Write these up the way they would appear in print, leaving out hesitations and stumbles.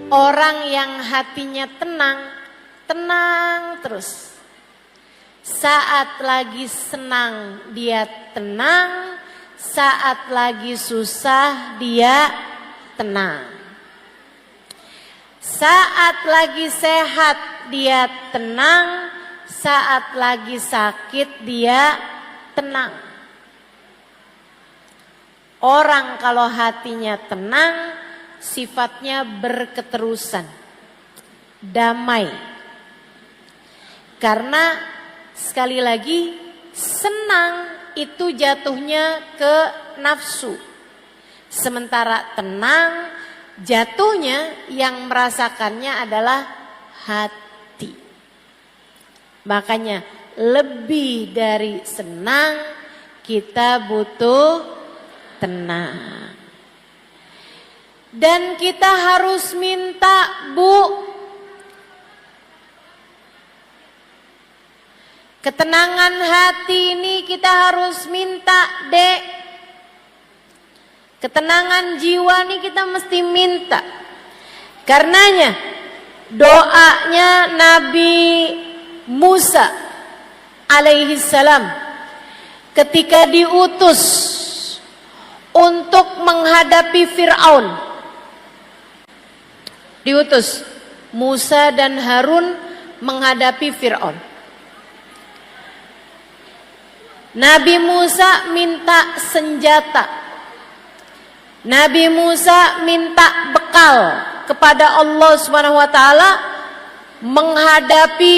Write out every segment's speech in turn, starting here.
Orang yang hatinya tenang, tenang terus. Saat lagi senang dia tenang, saat lagi susah dia tenang. Saat lagi sehat dia tenang, saat lagi sakit dia tenang. Orang kalau hatinya tenang, sifatnya berketerusan, damai. Karena sekali lagi senang itu jatuhnya ke nafsu. Sementara tenang jatuhnya yang merasakannya adalah hati. Makanya lebih dari senang kita butuh tenang. Dan kita harus minta, Bu, ketenangan hati ini kita harus minta, Dek. Ketenangan jiwa ini kita mesti minta. Karenanya doanya Nabi Musa alaihi salam ketika diutus untuk menghadapi Fir'aun. Diutus Musa dan Harun menghadapi Fir'aun. Nabi Musa minta senjata. Nabi Musa minta bekal kepada Allah Subhanahu wa taala menghadapi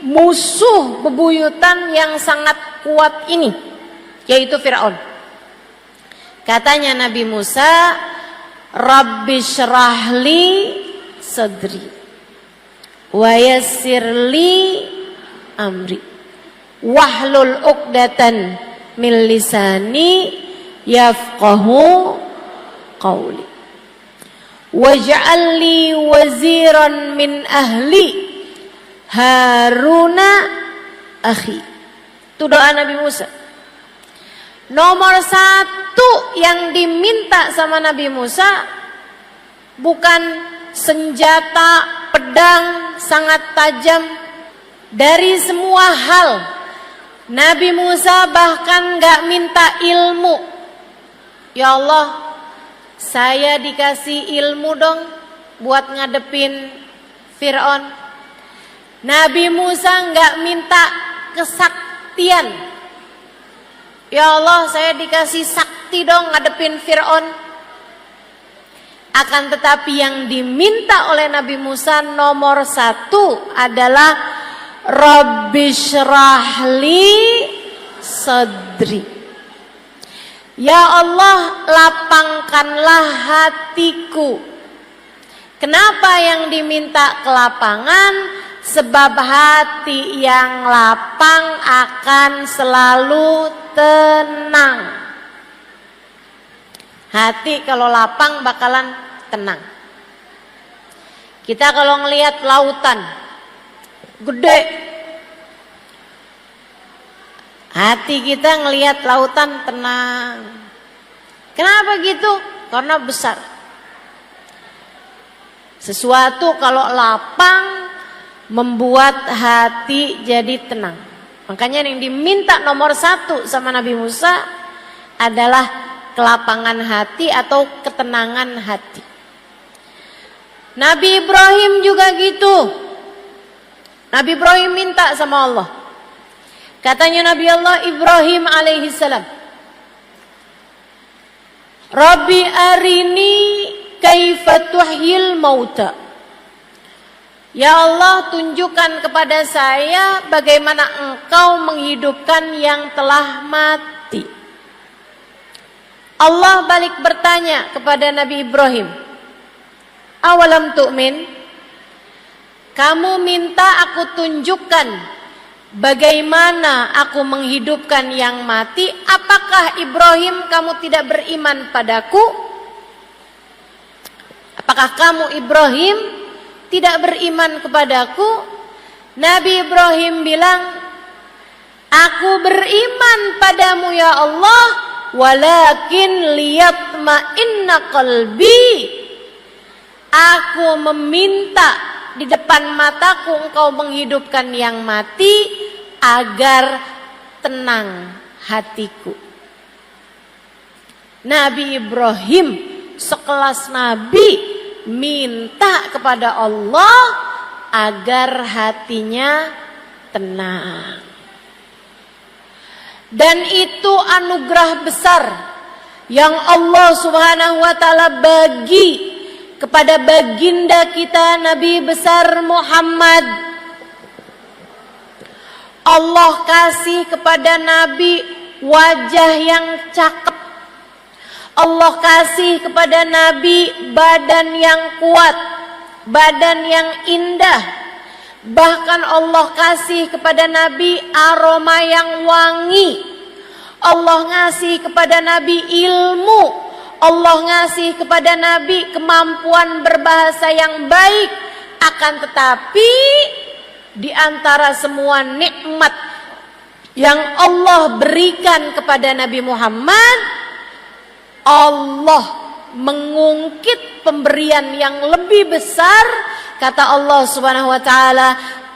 musuh bebuyutan yang sangat kuat ini, yaitu Fir'aun. Katanya Nabi Musa, Rabbi syrahli sadri wa yassirli amri wahlul uqdatan min lisani yafqahu qawli waj'alni waziran min ahli Haruna akhi. Itu doa Nabi Musa. Nomor satu yang diminta sama Nabi Musa bukan senjata, pedang sangat tajam. Dari semua hal Nabi Musa bahkan gak minta ilmu. Ya Allah, saya dikasih ilmu dong buat ngadepin Fir'aun. Nabi Musa gak minta kesaktian. Ya Allah, saya dikasih sakti dong ngadepin Fir'aun. Akan tetapi yang diminta oleh Nabi Musa nomor satu adalah Rabbi syrahli sadri. Ya Allah, lapangkanlah hatiku. Kenapa yang diminta kelapangan? Sebab hati yang lapang akan selalu tenang. Hati kalau lapang bakalan tenang. Kita kalau ngelihat lautan gede, hati kita ngelihat lautan tenang. Kenapa gitu? Karena besar. Sesuatu kalau lapang membuat hati jadi tenang. Makanya yang diminta nomor satu sama Nabi Musa adalah kelapangan hati atau ketenangan hati. Nabi Ibrahim juga gitu. Nabi Ibrahim minta sama Allah. Katanya Nabi Allah Ibrahim alaihi salam, Rabbi arini kaifa tuhyil mauta. Ya Allah, tunjukkan kepada saya bagaimana Engkau menghidupkan yang telah mati. Allah balik bertanya kepada Nabi Ibrahim, awalam tu'min? Kamu minta aku tunjukkan bagaimana aku menghidupkan yang mati. Apakah Ibrahim kamu tidak beriman padaku? Apakah kamu Ibrahim tidak beriman kepadaku? Nabi Ibrahim bilang, aku beriman padamu ya Allah, walakin liyatma'inna qalbi. Aku Aku meminta di depan mataku engkau menghidupkan yang mati agar tenang hatiku. Nabi Ibrahim sekelas nabi minta kepada Allah agar hatinya tenang. Dan itu anugerah besar yang Allah Subhanahu wa taala bagi kepada baginda kita Nabi besar Muhammad. Allah kasih kepada Nabi wajah yang cakep. Allah kasih kepada Nabi badan yang kuat, badan yang indah. Bahkan Allah kasih kepada Nabi aroma yang wangi. Allah ngasih kepada Nabi ilmu. Allah ngasih kepada Nabi kemampuan berbahasa yang baik. Akan tetapi di antara semua nikmat yang Allah berikan kepada Nabi Muhammad, Allah mengungkit pemberian yang lebih besar. Kata Allah Subhanahu wa taala,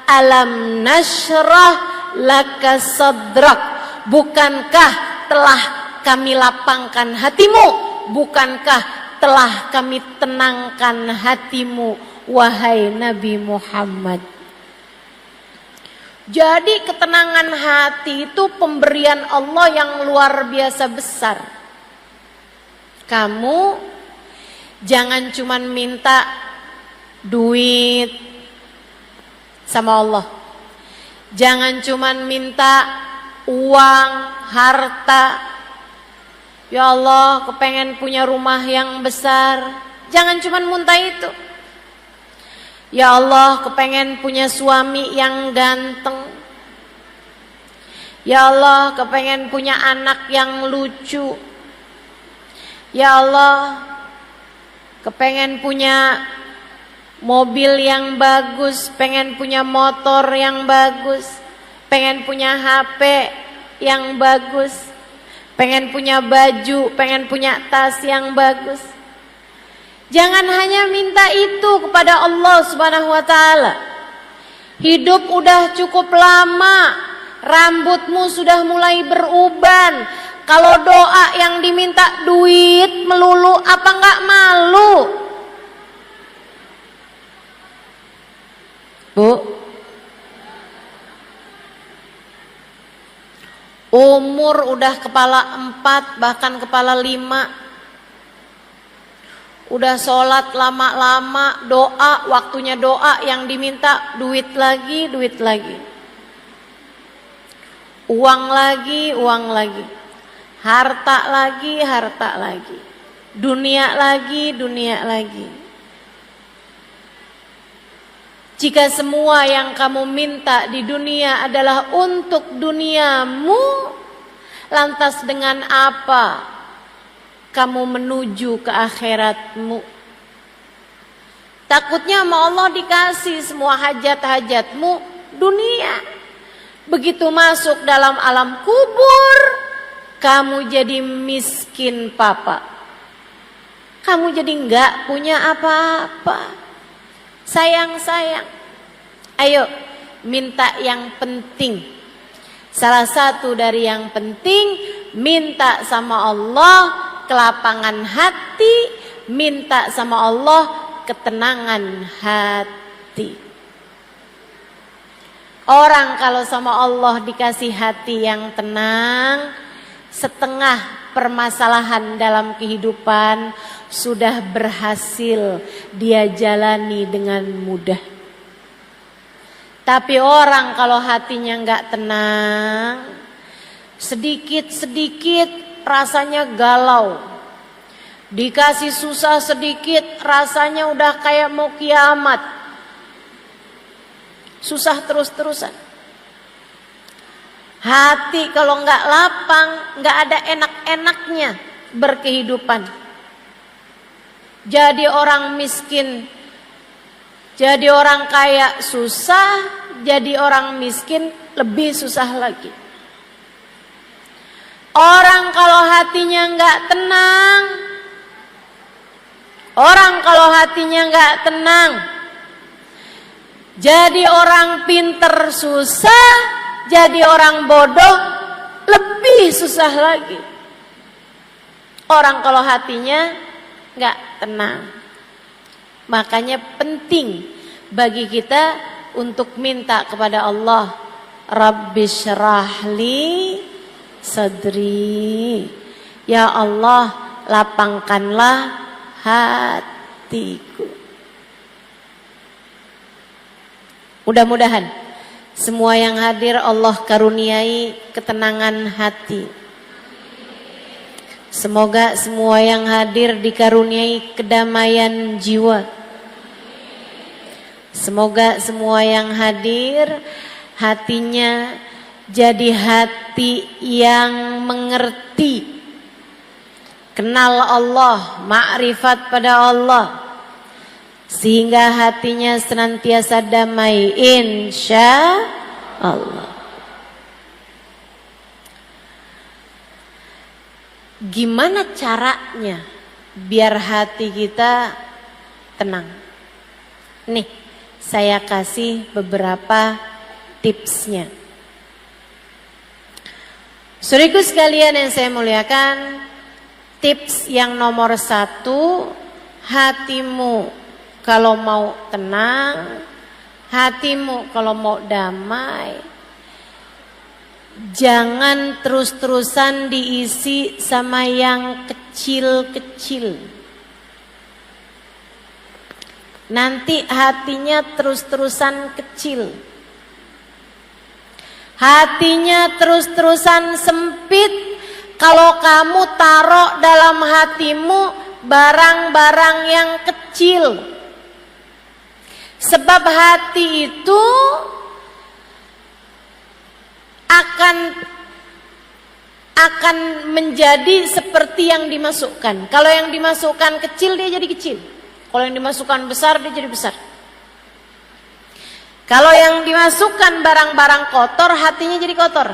"Alam nashrah laka sadrak." Bukankah telah kami lapangkan hatimu? Bukankah telah kami tenangkan hatimu, wahai Nabi Muhammad? Jadi ketenangan hati itu pemberian Allah yang luar biasa besar. Kamu jangan cuman minta duit sama Allah. Jangan cuman minta uang, harta. Ya Allah, kepengen punya rumah yang besar. Jangan cuman minta itu. Ya Allah, kepengen punya suami yang ganteng. Ya Allah, kepengen punya anak yang lucu. Ya Allah, kepengen punya mobil yang bagus, pengen punya motor yang bagus, pengen punya HP yang bagus, pengen punya baju, pengen punya tas yang bagus. Jangan hanya minta itu kepada Allah Subhanahu wa taala. Hidup udah cukup lama, rambutmu sudah mulai beruban. Kalau doa yang diminta duit melulu, apa enggak malu? Bu, umur udah kepala 4 bahkan kepala 5, udah sholat lama-lama, doa, waktunya doa yang diminta duit lagi, uang lagi, harta lagi, dunia lagi. Jika semua yang kamu minta di dunia adalah untuk duniamu, lantas dengan apa kamu menuju ke akhiratmu? Takutnya sama Allah dikasih semua hajat-hajatmu dunia. Begitu masuk dalam alam kubur, kamu jadi miskin papa. Kamu jadi enggak punya apa-apa. Sayang, ayo minta yang penting. Salah satu dari yang penting, minta sama Allah kelapangan hati, minta sama Allah ketenangan hati. Orang kalau sama Allah dikasih hati yang tenang, setengah permasalahan dalam kehidupan sudah berhasil dia jalani dengan mudah. Tapi orang kalau hatinya enggak tenang, sedikit-sedikit rasanya galau. Dikasih susah sedikit rasanya udah kayak mau kiamat. Susah terus-terusan. Hati kalau enggak lapang, enggak ada enak-enaknya berkehidupan. Jadi orang miskin, jadi orang kaya susah, jadi orang miskin lebih susah lagi. Orang kalau hatinya enggak tenang, Orang kalau hatinya nggak tenang, jadi orang pinter susah, jadi orang bodoh lebih susah lagi. Orang kalau hatinya nggak tenang. Makanya penting bagi kita untuk minta kepada Allah, Rabbi syrahli sadri. Ya Allah, lapangkanlah hatiku. Mudah-mudahan semua yang hadir Allah karuniai ketenangan hati. Semoga semua yang hadir dikaruniai kedamaian jiwa. Semoga semua yang hadir hatinya jadi hati yang mengerti, kenal Allah, makrifat pada Allah, sehingga hatinya senantiasa damai, insya Allah. Gimana caranya biar hati kita tenang? Nih, saya kasih beberapa tipsnya. Saudaraku sekalian yang saya muliakan, tips yang nomor 1, hatimu kalau mau tenang, hatimu kalau mau damai, jangan terus-terusan diisi sama yang kecil-kecil. Nanti hatinya terus-terusan kecil. Hatinya terus-terusan sempit kalau kamu taruh dalam hatimu barang-barang yang kecil. Sebab hati itu akan menjadi seperti yang dimasukkan. Kalau yang dimasukkan kecil, dia jadi kecil. Kalau yang dimasukkan besar, dia jadi besar. Kalau yang dimasukkan barang-barang kotor, hatinya jadi kotor.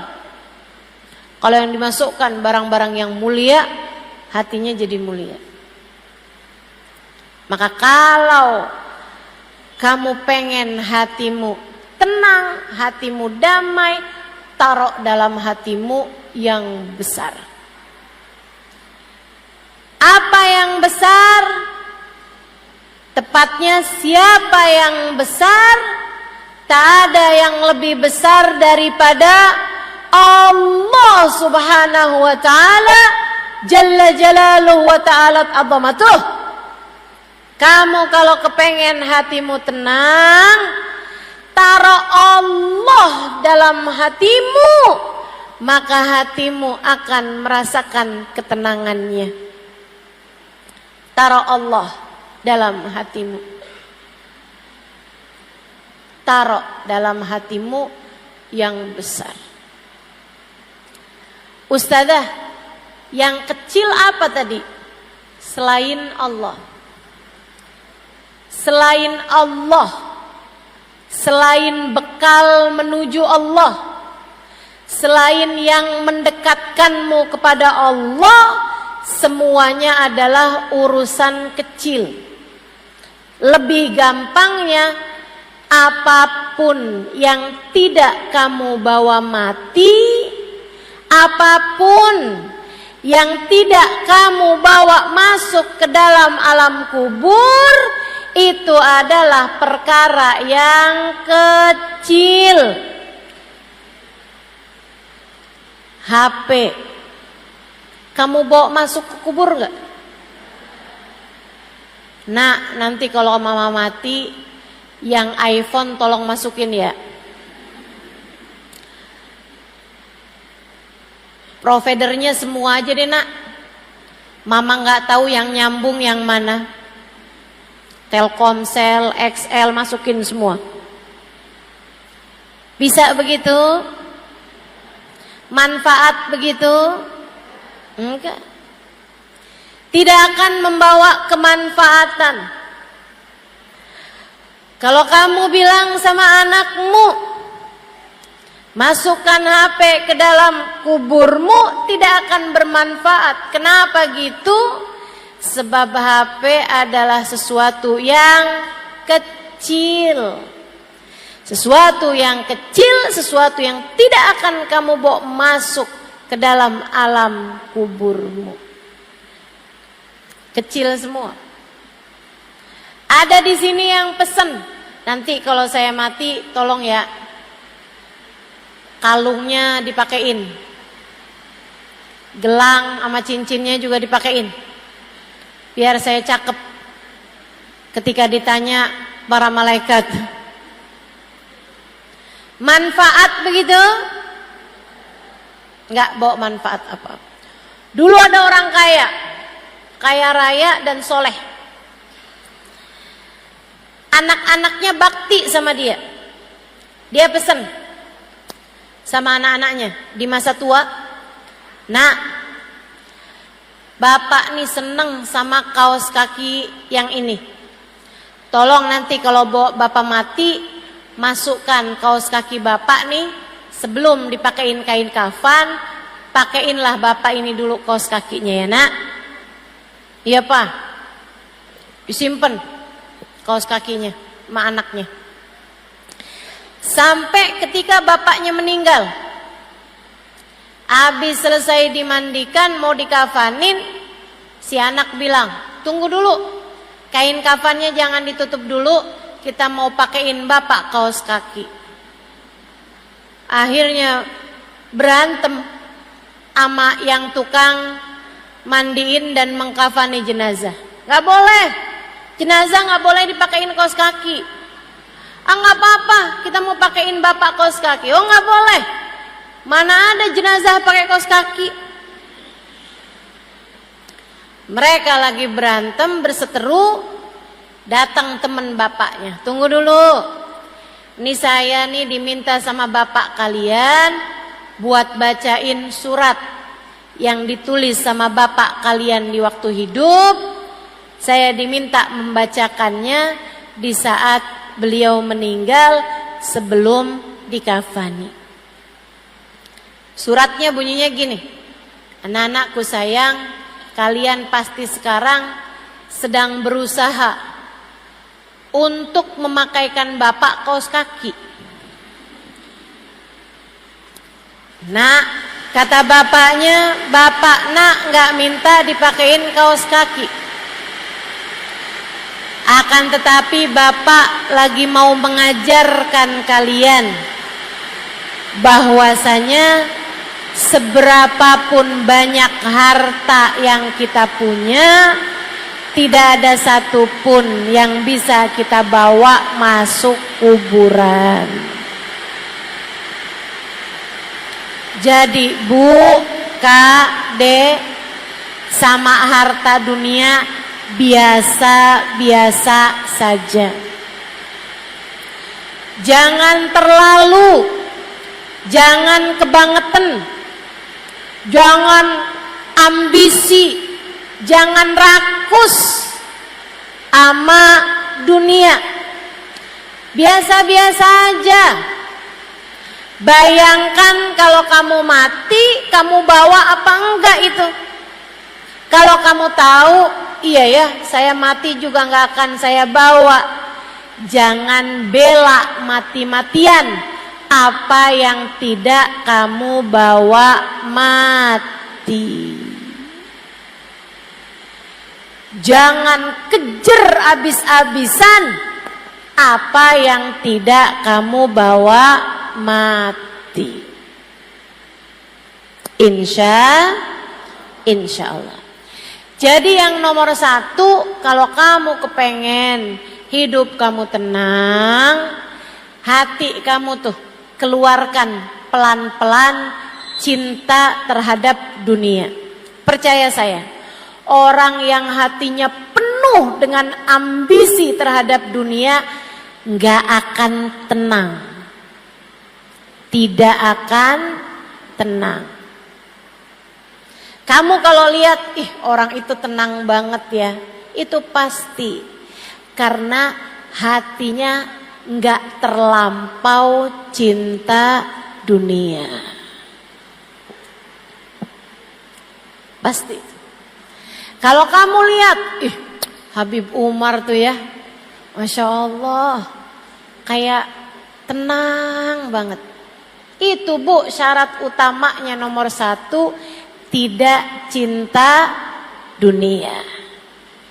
Kalau yang dimasukkan barang-barang yang mulia, hatinya jadi mulia. Maka kalau kamu pengen hatimu tenang, hatimu damai, taruh dalam hatimu yang besar. Apa yang besar? Tepatnya siapa yang besar? Tak ada yang lebih besar daripada Allah subhanahu wa ta'ala, Jalla jalaluhu wa ta'alat azamatuh. Kamu kalau kepengen hatimu tenang, taruh Allah dalam hatimu, maka hatimu akan merasakan ketenangannya. Taruh Allah dalam hatimu. Taruh dalam hatimu yang besar. Ustazah, yang kecil apa tadi? Selain Allah. Selain Allah. Selain bekal menuju Allah, selain yang mendekatkanmu kepada Allah, semuanya adalah urusan kecil. Lebih gampangnya, apapun yang tidak kamu bawa mati, apapun yang tidak kamu bawa masuk ke dalam alam kubur, itu adalah perkara yang kecil. HP, kamu bawa masuk ke kubur gak? Nah, nanti kalau mama mati, yang iPhone tolong masukin ya. Providernya semua aja deh nak. Mama gak tahu yang nyambung yang mana. Telkomsel, XL, masukin semua. Bisa begitu? Manfaat begitu? Enggak. Tidak akan membawa kemanfaatan. Kalau kamu bilang sama anakmu, masukkan HP ke dalam kuburmu, tidak akan bermanfaat. Kenapa gitu? Sebab HP adalah sesuatu yang kecil. Sesuatu yang kecil, sesuatu yang tidak akan kamu bawa masuk ke dalam alam kuburmu. Kecil semua. Ada di sini yang pesen, nanti kalau saya mati tolong ya kalungnya dipakein, gelang sama cincinnya juga dipakein, biar saya cakep ketika ditanya para malaikat. Manfaat begitu? Enggak bawa manfaat apa-apa. Dulu ada orang kaya, kaya raya dan soleh. Anak-anaknya bakti sama dia. Dia pesen sama anak-anaknya di masa tua, "Nak, bapak nih seneng sama kaos kaki yang ini. Tolong nanti kalau bapak mati, masukkan kaos kaki bapak nih, sebelum dipakein kain kafan, pakeinlah bapak ini dulu kaos kakinya ya nak." "Iya pak." Disimpan kaos kakinya sama anaknya. Sampai ketika bapaknya meninggal, habis selesai dimandikan mau dikafanin, si anak bilang, "Tunggu dulu, kain kafannya jangan ditutup dulu, kita mau pakein bapak kaos kaki." Akhirnya berantem sama yang tukang mandiin dan mengkafani jenazah. "Gak boleh, jenazah gak boleh dipakein kaos kaki." "Ah gak apa-apa, kita mau pakein bapak kaos kaki." "Oh gak boleh, mana ada jenazah pakai kaos kaki." Mereka lagi berantem berseteru, datang teman bapaknya. "Tunggu dulu, ini saya nih diminta sama bapak kalian buat bacain surat yang ditulis sama bapak kalian di waktu hidup. Saya diminta membacakannya di saat beliau meninggal sebelum dikafani." Suratnya bunyinya gini, "Anak-anakku sayang, kalian pasti sekarang sedang berusaha untuk memakaikan bapak kaos kaki. Nak, kata bapaknya, bapak nak gak minta dipakein kaos kaki. Akan tetapi bapak lagi mau mengajarkan kalian bahwasanya seberapapun banyak harta yang kita punya, tidak ada satupun yang bisa kita bawa masuk kuburan. Jadi Bu, Kak, Dek, sama harta dunia biasa-biasa saja. Jangan terlalu, jangan kebangetan, jangan ambisi, jangan rakus sama dunia. Biasa-biasa aja. Bayangkan kalau kamu mati, kamu bawa apa enggak itu? Kalau kamu tahu, iya ya, saya mati juga nggak akan saya bawa. Jangan bela mati-matian apa yang tidak kamu bawa mati. Jangan kejar abis-abisan apa yang tidak kamu bawa mati. Insya Allah. Jadi yang nomor satu, kalau kamu kepengen hidup kamu tenang, hati kamu tuh keluarkan pelan-pelan cinta terhadap dunia. Percaya saya, orang yang hatinya penuh dengan ambisi terhadap dunia nggak akan tenang, tidak akan tenang. Kamu kalau lihat, orang itu tenang banget ya, itu pasti karena hatinya nggak terlampau cinta dunia. Pasti. Kalau kamu lihat, Habib Umar tuh ya, Masya Allah, kayak tenang banget. Itu Bu, syarat utamanya nomor 1, tidak cinta dunia.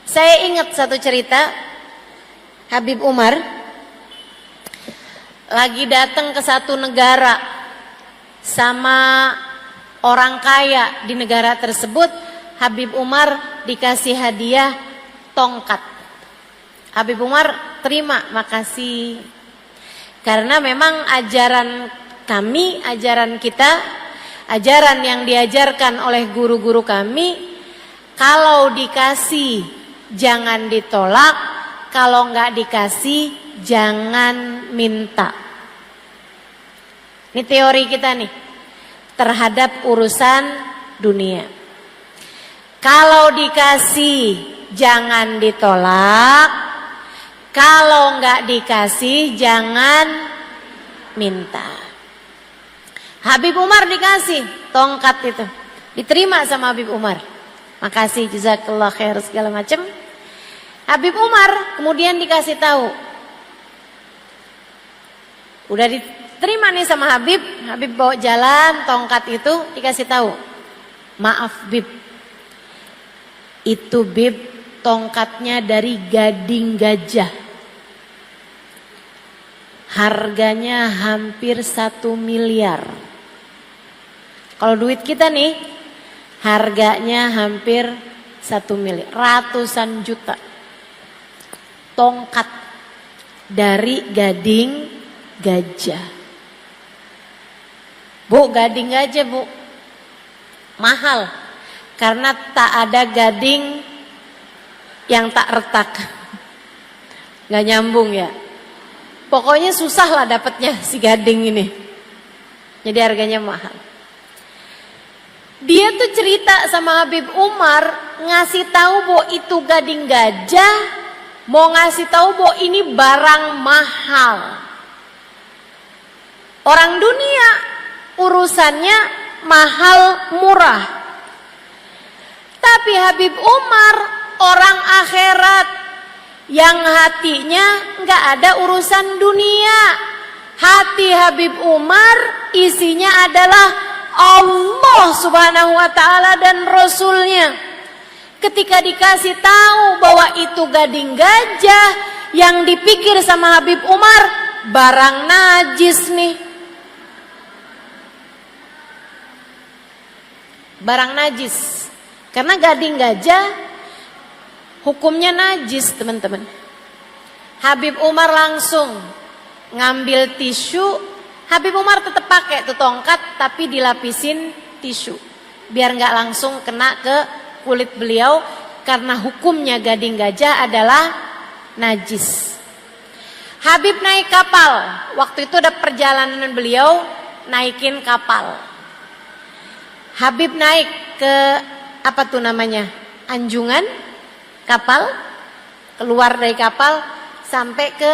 Saya ingat satu cerita, Habib Umar lagi datang ke satu negara sama orang kaya di negara tersebut. Habib Umar dikasih hadiah tongkat. Habib Umar terima, makasih. Karena memang ajaran kami, ajaran kita, ajaran yang diajarkan oleh guru-guru kami, kalau dikasih jangan ditolak, kalau nggak dikasih jangan minta. Ini teori kita nih terhadap urusan dunia. Kalau dikasih jangan ditolak, kalau nggak dikasih jangan minta. Habib Umar dikasih tongkat itu, diterima sama Habib Umar. Makasih, jazakallah khair segala macam. Habib Umar kemudian dikasih tahu, udah diterima nih sama Habib. Habib bawa jalan tongkat itu, dikasih tahu, maaf Bib, itu Bib tongkatnya dari gading gajah, harganya hampir 1 miliar. Kalau duit kita nih, harganya hampir 1 miliar, ratusan juta. Tongkat dari gading gajah. Bu, gading gajah Bu, mahal. Karena tak ada gading yang tak retak. Gak nyambung ya. Pokoknya susah lah dapatnya si gading ini. Jadi harganya mahal. Dia tuh cerita sama Habib Umar, ngasih tahu bahwa itu gading gajah, mau ngasih tahu bahwa ini barang mahal. Orang dunia urusannya mahal murah. Tapi Habib Umar orang akhirat yang hatinya nggak ada urusan dunia. Hati Habib Umar isinya adalah Allah Subhanahu wa ta'ala dan Rasulnya. Ketika dikasih tahu bahwa itu gading gajah, yang dipikir sama Habib Umar barang najis nih. Barang najis. Karena gading gajah hukumnya najis, teman-teman. Habib Umar langsung ngambil tisu. Habib Umar tetap pakai tuh tongkat, tapi dilapisin tisu biar nggak langsung kena ke kulit beliau, karena hukumnya gading gajah adalah najis. Habib naik kapal, waktu itu ada perjalanan beliau naikin kapal. Habib naik ke apa tuh namanya, anjungan kapal, keluar dari kapal sampai ke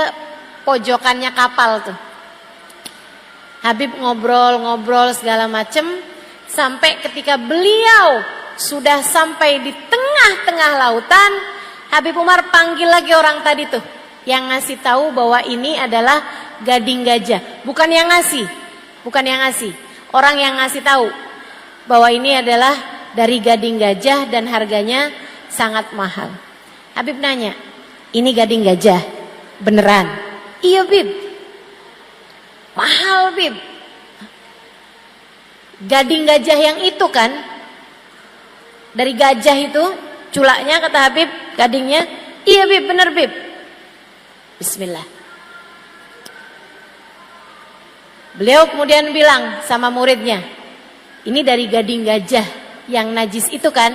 pojokannya kapal tuh. Habib ngobrol-ngobrol segala macem, sampai ketika beliau sudah sampai di tengah-tengah lautan, Habib Umar panggil lagi orang tadi tuh, yang ngasih tahu bahwa ini adalah gading gajah. Bukan yang ngasih, orang yang ngasih tahu bahwa ini adalah dari gading gajah dan harganya sangat mahal. Habib nanya, ini gading gajah beneran? Iya Bib. Mahal Bib. Gading gajah yang itu kan, dari gajah itu culaknya, kata Habib, gadingnya. Iya Bib, bener Bib. Bismillah. Beliau kemudian bilang sama muridnya, ini dari gading gajah yang najis itu kan?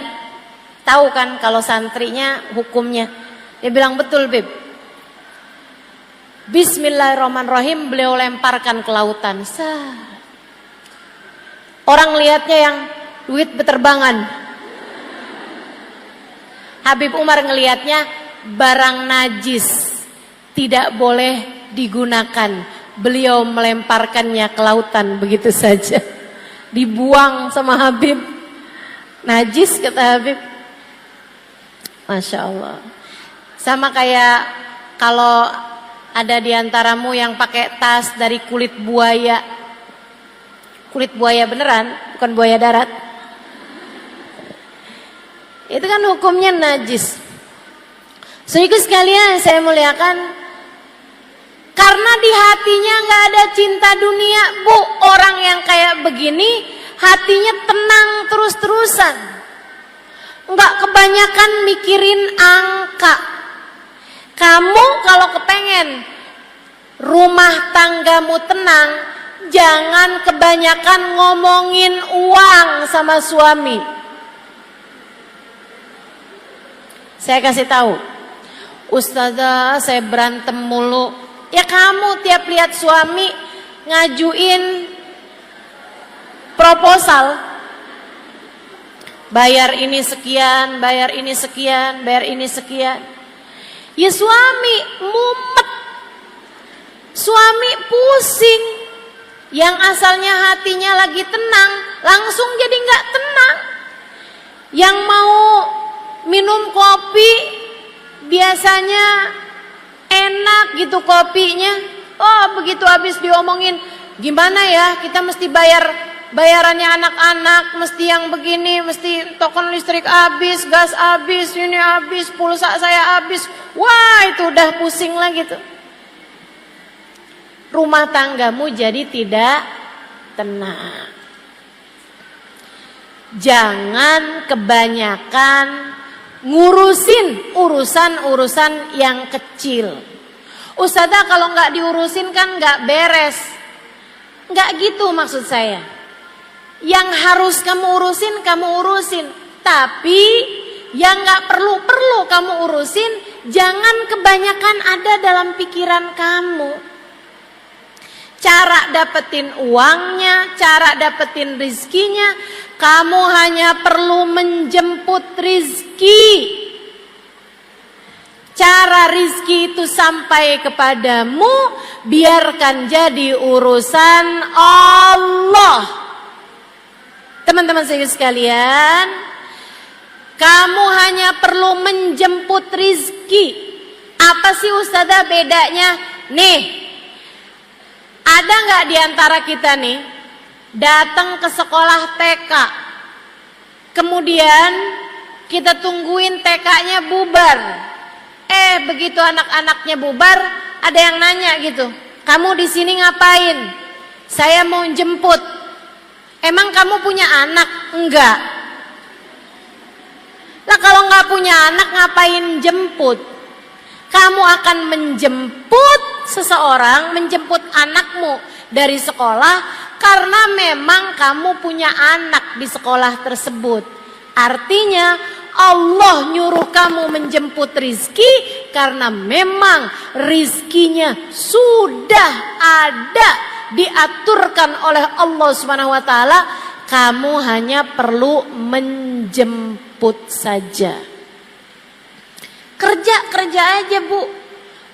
Tahu kan kalau santrinya hukumnya? Dia bilang betul Bib. Bismillahirrahmanirrahim, beliau lemparkan ke lautan. Orang lihatnya yang duit beterbangan. Habib Umar ngelihatnya barang najis, tidak boleh digunakan. Beliau melemparkannya ke lautan begitu saja. Dibuang sama Habib. Najis, kata Habib. Masya Allah. Sama kayak kalau ada di antaramu yang pakai tas dari kulit buaya. Kulit buaya beneran, bukan buaya darat. Itu kan hukumnya najis. Saudaraku sekalian saya muliakan, karena di hatinya nggak ada cinta dunia, Bu. Orang yang kayak begini hatinya tenang terus-terusan, nggak kebanyakan mikirin angka. Kamu kalau kepengen rumah tanggamu tenang, jangan kebanyakan ngomongin uang sama suami. Saya kasih tahu, Ustazah saya berantem mulu. Ya kamu tiap lihat suami ngajuin proposal, bayar ini sekian, bayar ini sekian, bayar ini sekian. Ya suami mumet, suami pusing. Yang asalnya hatinya lagi tenang, langsung jadi nggak tenang. Yang mau minum kopi biasanya enak gitu kopinya. Oh begitu habis diomongin, gimana ya kita mesti bayarannya anak-anak, mesti yang begini, mesti token listrik habis, gas habis, ini habis, pulsa saya habis. Wah itu udah pusing lah gitu. Rumah tanggamu jadi tidak tenang. Jangan kebanyakan ngurusin urusan-urusan yang kecil. Ustazah kalau nggak diurusin kan nggak beres. Nggak gitu maksud saya. Yang harus kamu urusin. Tapi yang nggak perlu kamu urusin, jangan kebanyakan ada dalam pikiran kamu. Cara dapetin uangnya, cara dapetin rizkinya, kamu hanya perlu menjemput rizki. Cara rizki itu sampai kepadamu, biarkan jadi urusan Allah. Teman-teman saya sekalian, kamu hanya perlu menjemput rizki. Apa sih Ustazah bedanya? Nih, ada nggak di antara kita nih datang ke sekolah TK, kemudian kita tungguin TK-nya bubar. Begitu anak-anaknya bubar, ada yang nanya gitu, kamu di sini ngapain? Saya mau jemput. Emang kamu punya anak? Enggak. Lah kalau nggak punya anak ngapain jemput? Kamu akan menjemput seseorang, menjemput anakmu dari sekolah karena memang kamu punya anak di sekolah tersebut. Artinya Allah nyuruh kamu menjemput rizki karena memang rizkinya sudah ada, diaturkan oleh Allah Subhanahu wa taala. Kamu hanya perlu menjemput saja. Kerja aja Bu,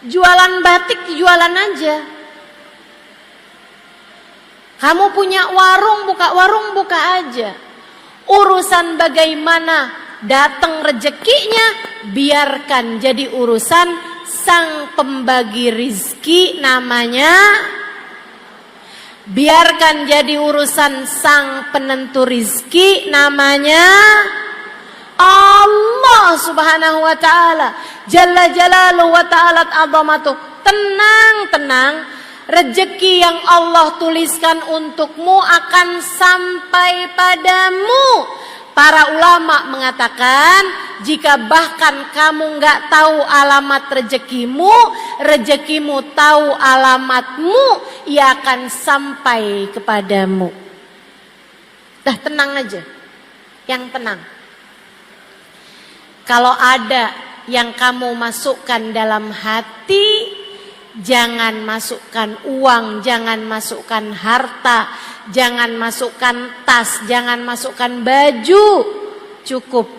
jualan batik jualan aja. Kamu punya warung buka aja. Urusan bagaimana datang rezekinya, biarkan jadi urusan sang pembagi rizki namanya. Biarkan jadi urusan sang penentu rizki namanya Allah Subhanahu wa ta'ala. Jalla jalaluhu wa ta'alat azamatuh. Tenang. Rezeki yang Allah tuliskan untukmu akan sampai padamu. Para ulama mengatakan, jika bahkan kamu nggak tahu alamat rezekimu tahu alamatmu, ia akan sampai kepadamu. Dah tenang aja, yang tenang. Kalau ada yang kamu masukkan dalam hati, jangan masukkan uang, jangan masukkan harta, jangan masukkan tas, jangan masukkan baju. Cukup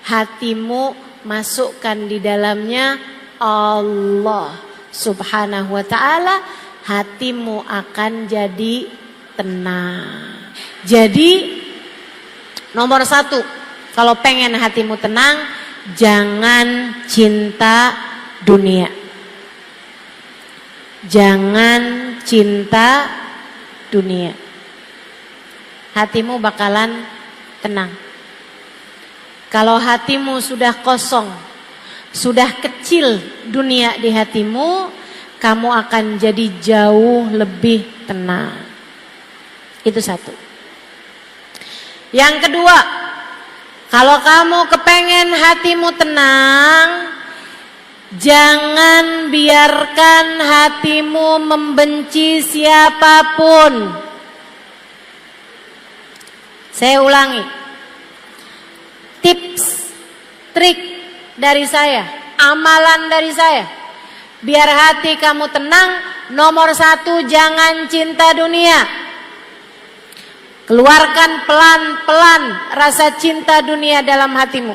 hatimu masukkan di dalamnya Allah Subhanahu wa ta'ala. Hatimu akan jadi tenang. Jadi nomor 1, kalau pengen hatimu tenang, jangan cinta dunia. Jangan cinta dunia. Hatimu bakalan tenang. Kalau hatimu sudah kosong, sudah kecil dunia di hatimu, kamu akan jadi jauh lebih tenang. Itu satu. Yang kedua, kalau kamu kepengen hatimu tenang, jangan biarkan hatimu membenci siapapun. Saya ulangi, tips, trik dari saya, amalan dari saya, biar hati kamu tenang. Nomor 1, jangan cinta dunia. Keluarkan pelan-pelan rasa cinta dunia dalam hatimu.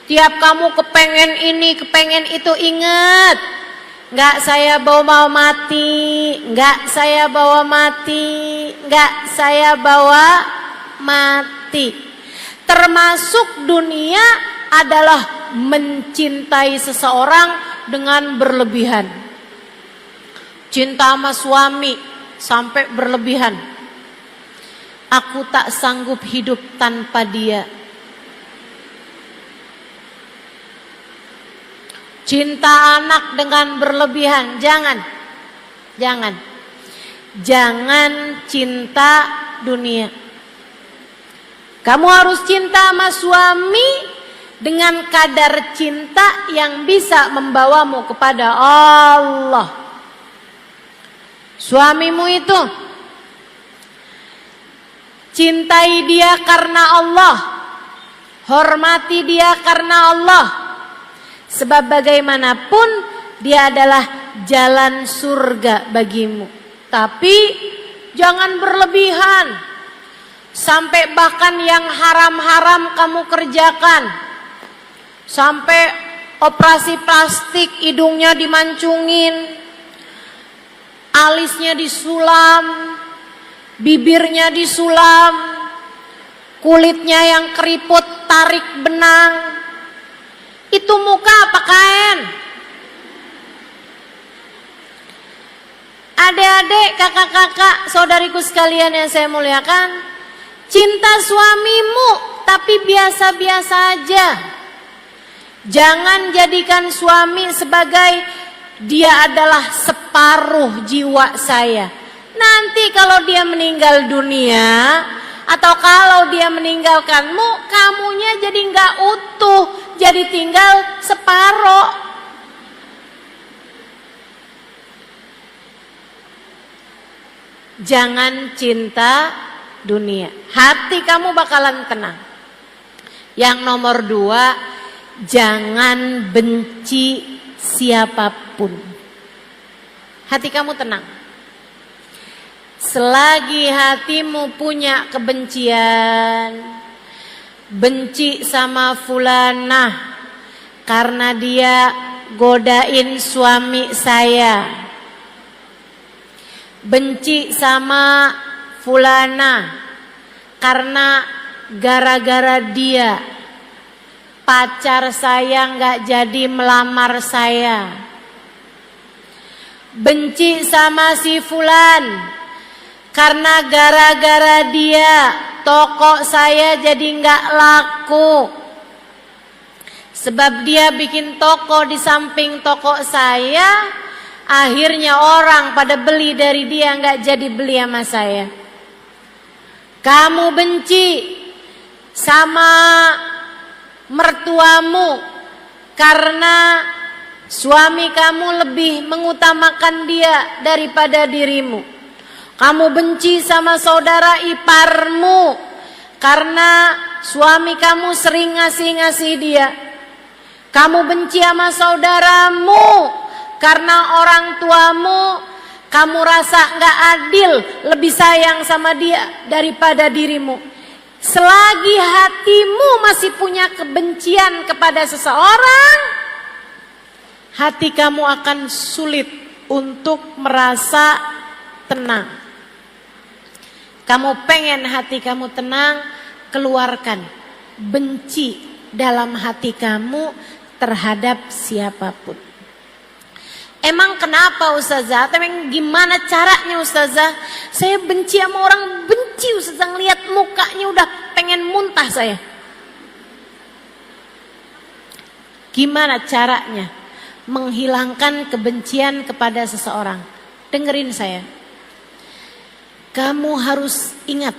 Tiap kamu kepengen ini, kepengen itu, ingat, nggak saya bawa mati, nggak saya bawa mati, nggak saya bawa mati. Termasuk dunia adalah mencintai seseorang dengan berlebihan. Cinta sama suami sampai berlebihan. Aku tak sanggup hidup tanpa dia. Cinta anak dengan berlebihan, jangan. Jangan cinta dunia. Kamu harus cinta sama suami dengan kadar cinta yang bisa membawamu kepada Allah. Suamimu itu cintai dia karena Allah, hormati dia karena Allah. Sebab bagaimanapun dia adalah jalan surga bagimu. Tapi jangan berlebihan. Sampai bahkan yang haram-haram kamu kerjakan. Sampai operasi plastik, hidungnya dimancungin, alisnya disulam, bibirnya disulam, kulitnya yang keriput tarik benang. Itu muka apa kain? Adik-adik, kakak-kakak, saudariku sekalian yang saya muliakan, cinta suamimu tapi biasa-biasa aja. Jangan jadikan suami sebagai dia adalah separuh jiwa saya. Nanti kalau dia meninggal dunia atau kalau dia meninggalkanmu, kamunya jadi nggak utuh, jadi tinggal separuh. Jangan cinta dunia, hati kamu bakalan tenang. Yang nomor 2, jangan benci siapapun. Hati kamu tenang. Selagi hatimu punya kebencian, benci sama fulanah karena dia godain suami saya, benci sama fulana karena gara-gara dia pacar saya nggak jadi melamar saya, benci sama si fulan karena gara-gara dia toko saya jadi nggak laku, sebab dia bikin toko di samping toko saya, akhirnya orang pada beli dari dia, nggak jadi beli sama saya. Kamu benci sama mertuamu karena suami kamu lebih mengutamakan dia daripada dirimu. Kamu benci sama saudara iparmu karena suami kamu sering ngasih-ngasih dia. Kamu benci sama saudaramu karena orang tuamu kamu rasa gak adil, lebih sayang sama dia daripada dirimu. Selagi hatimu masih punya kebencian kepada seseorang, hati kamu akan sulit untuk merasa tenang. Kamu pengen hati kamu tenang, keluarkan benci dalam hati kamu terhadap siapapun. Emang kenapa Ustazah? Emang gimana caranya Ustazah? Saya benci sama orang, benci Ustazah, ngeliat mukanya udah pengen muntah saya. Gimana caranya menghilangkan kebencian kepada seseorang? Dengerin saya. Kamu harus ingat,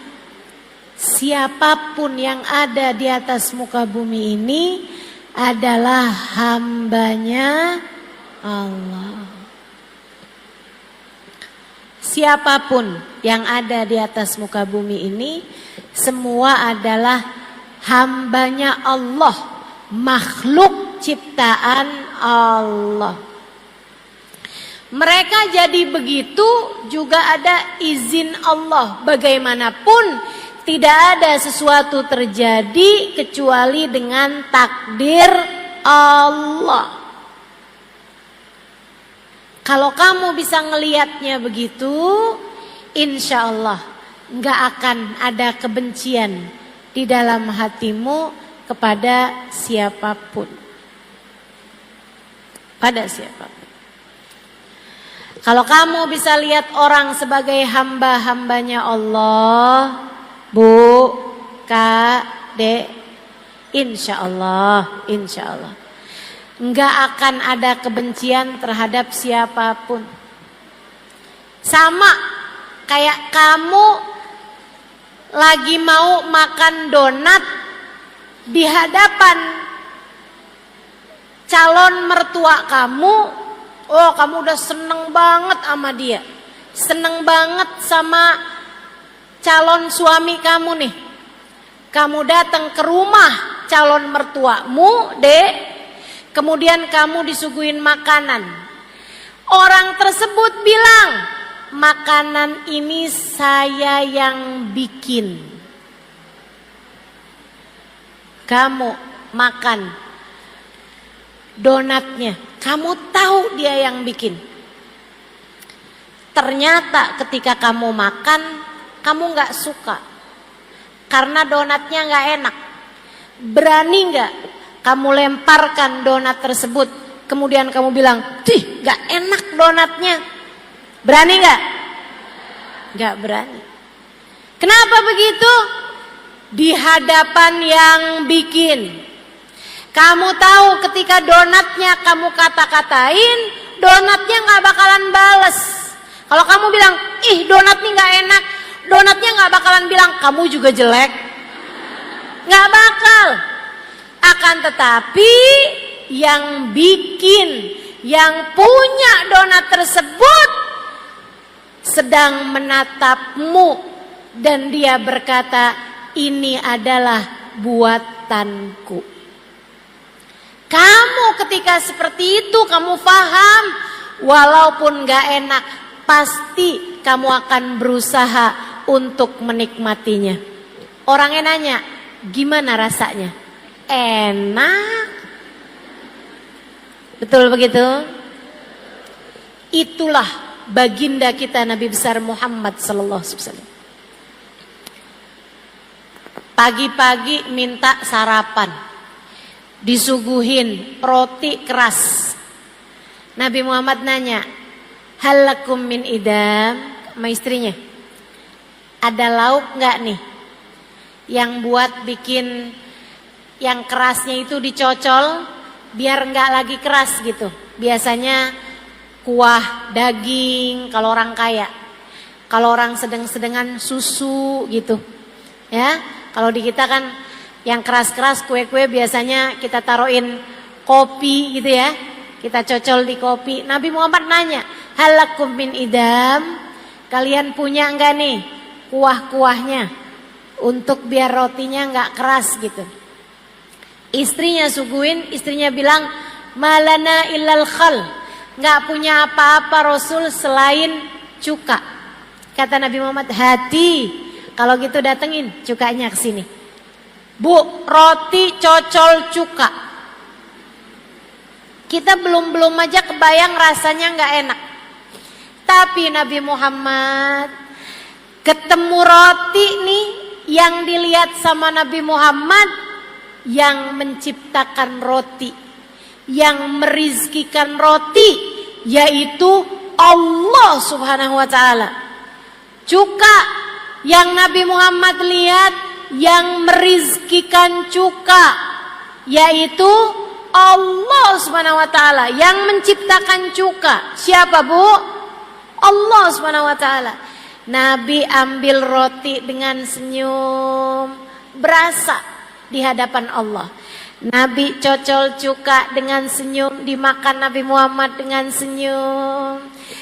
siapapun yang ada di atas muka bumi ini adalah hambanya Allah. Siapapun yang ada di atas muka bumi ini semua adalah hambanya Allah, makhluk ciptaan Allah. Mereka jadi begitu juga ada izin Allah. Bagaimanapun tidak ada sesuatu terjadi kecuali dengan takdir Allah. Kalau kamu bisa ngelihatnya begitu, insya Allah nggak akan ada kebencian di dalam hatimu kepada siapapun. Pada siapapun. Kalau kamu bisa lihat orang sebagai hamba-hambanya Allah, Bu, Kak, Dek, insya Allah. Enggak akan ada kebencian terhadap siapapun. Sama kayak kamu lagi mau makan donat di hadapan calon mertua kamu. Oh, kamu udah seneng banget sama dia. Seneng banget sama calon suami kamu nih. Kamu datang ke rumah calon mertuamu, Dek. Kemudian kamu disuguhin makanan. Orang tersebut bilang, makanan ini saya yang bikin. Kamu makan donatnya, kamu tahu dia yang bikin. Ternyata ketika kamu makan, kamu gak suka. Karena donatnya gak enak. Berani gak kamu lemparkan donat tersebut, kemudian kamu bilang, "Tih, gak enak donatnya." Berani gak? Gak berani. Kenapa begitu? Di hadapan yang bikin. Kamu tahu ketika donatnya kamu kata-katain, donatnya gak bakalan bales. Kalau kamu bilang, "Ih, donatnya gak enak," donatnya gak bakalan bilang, "Kamu juga jelek." Gak bakal. Akan tetapi yang bikin, yang punya donat tersebut sedang menatapmu dan dia berkata, "Ini adalah buatanku." Kamu ketika seperti itu kamu paham, walaupun gak enak, pasti kamu akan berusaha untuk menikmatinya. Orangnya nanya, "Gimana rasanya?" Enak. Betul begitu? Itulah baginda kita Nabi besar Muhammad sallallahu alaihi wasallam. Pagi-pagi minta sarapan, disuguhin roti keras. Nabi Muhammad nanya, "Hal lakum min idam?" Sama istrinya, "Ada lauk nggak nih yang buat bikin yang kerasnya itu dicocol biar nggak lagi keras gitu." Biasanya kuah daging kalau orang kaya, kalau orang sedang-sedengan susu gitu ya. Kalau di kita kan yang keras-keras kue-kue biasanya kita taruhin kopi gitu ya, kita cocol di kopi. Nabi Muhammad nanya, "Halakum min idam?" Kalian punya nggak nih kuah-kuahnya untuk biar rotinya nggak keras gitu. Istrinya suguhin, istrinya bilang, "Malana illal khal." Nggak punya apa-apa Rasul selain cuka. Kata Nabi Muhammad, "Hati, kalau gitu datengin cukanya ke sini." "Bu, roti cocol cuka." Kita belum aja kebayang rasanya nggak enak. Tapi Nabi Muhammad ketemu roti nih yang dilihat sama Nabi Muhammad, yang menciptakan roti, yang merizkikan roti, yaitu Allah Subhanahu wa ta'ala. Cuka yang Nabi Muhammad lihat, yang merizkikan cuka, yaitu Allah Subhanahu wa ta'ala. Yang menciptakan cuka siapa, Bu? Allah Subhanahu wa ta'ala. Nabi ambil roti dengan senyum, berasa di hadapan Allah. Nabi cocol cuka dengan senyum, dimakan Nabi Muhammad dengan senyum.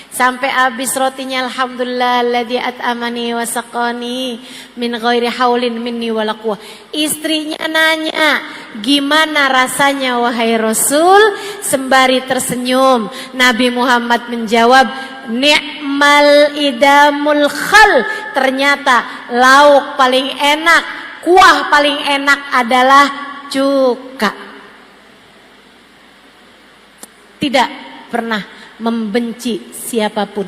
Sampai habis rotinya, alhamdulillah alladzi at'amani wa saqani min ghairi haulin minni wala quwwah. Istrinya nanya, "Gimana rasanya wahai Rasul?" Sembari tersenyum, Nabi Muhammad menjawab, "Ni'mal idamul khal." Ternyata lauk paling enak, kuah paling enak adalah cuka. Tidak pernah membenci siapapun,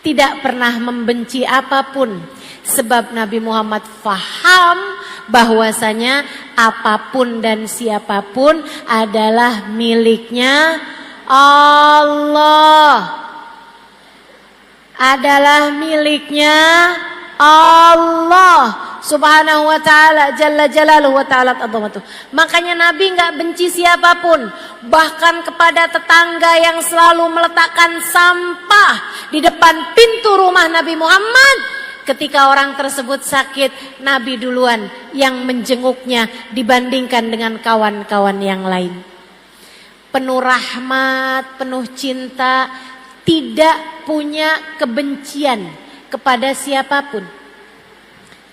tidak pernah membenci apapun, sebab Nabi Muhammad faham bahwasanya apapun dan siapapun adalah miliknya Allah, adalah miliknya Allah Subhanahu wa ta'ala, jalla jalaluhu wa ta'ala azamatuh. Makanya Nabi enggak benci siapapun, bahkan kepada tetangga yang selalu meletakkan sampah di depan pintu rumah Nabi Muhammad. Ketika orang tersebut sakit, Nabi duluan yang menjenguknya dibandingkan dengan kawan-kawan yang lain. Penuh rahmat, penuh cinta, tidak punya kebencian kepada siapapun.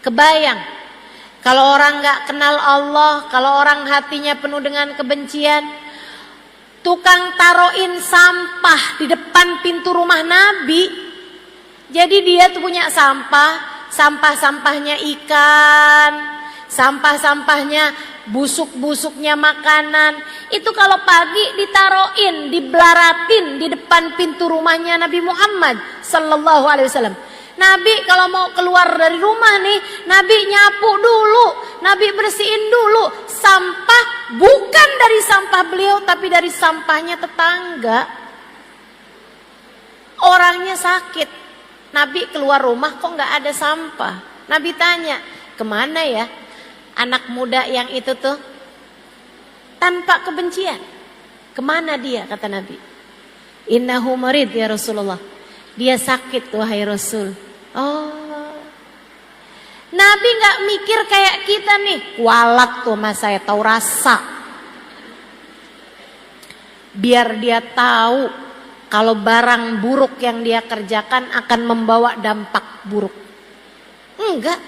Kebayang kalau orang gak kenal Allah, kalau orang hatinya penuh dengan kebencian, tukang taruhin sampah di depan pintu rumah Nabi. Jadi dia tuh punya sampah, sampah-sampahnya ikan, sampah-sampahnya busuk-busuknya makanan. Itu kalau pagi ditaruhin, dibelaratin di depan pintu rumahnya Nabi Muhammad sallallahu alaihi wasallam. Nabi kalau mau keluar dari rumah nih, Nabi nyapu dulu, Nabi bersihin dulu sampah, bukan dari sampah beliau tapi dari sampahnya tetangga. Orangnya sakit, Nabi keluar rumah kok nggak ada sampah. Nabi tanya, kemana ya anak muda yang itu tuh? Tanpa kebencian, kemana dia, kata Nabi. Innahu marid ya Rasulullah, dia sakit wahai Rasul. Oh, Nabi gak mikir kayak kita nih, kualat tuh mas saya tahu rasa. Biar dia tahu kalau barang buruk yang dia kerjakan akan membawa dampak buruk. Enggak,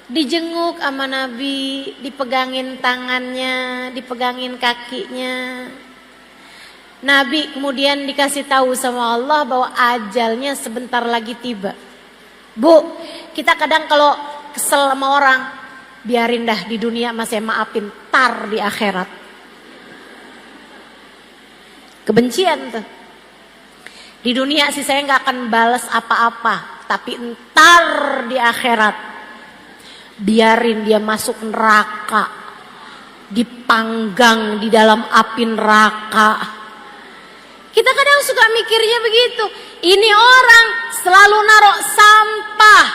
dijenguk sama Nabi, dipegangin tangannya, dipegangin kakinya. Nabi kemudian dikasih tahu sama Allah bahwa ajalnya sebentar lagi tiba. Bu, kita kadang kalau kesel sama orang, biarin dah di dunia masih maafin, tar di akhirat. Kebencian tuh. Di dunia sih saya gak akan balas apa-apa, tapi ntar di akhirat biarin dia masuk neraka, dipanggang di dalam api neraka. Kita kadang suka mikirnya begitu. Ini orang selalu naruh sampah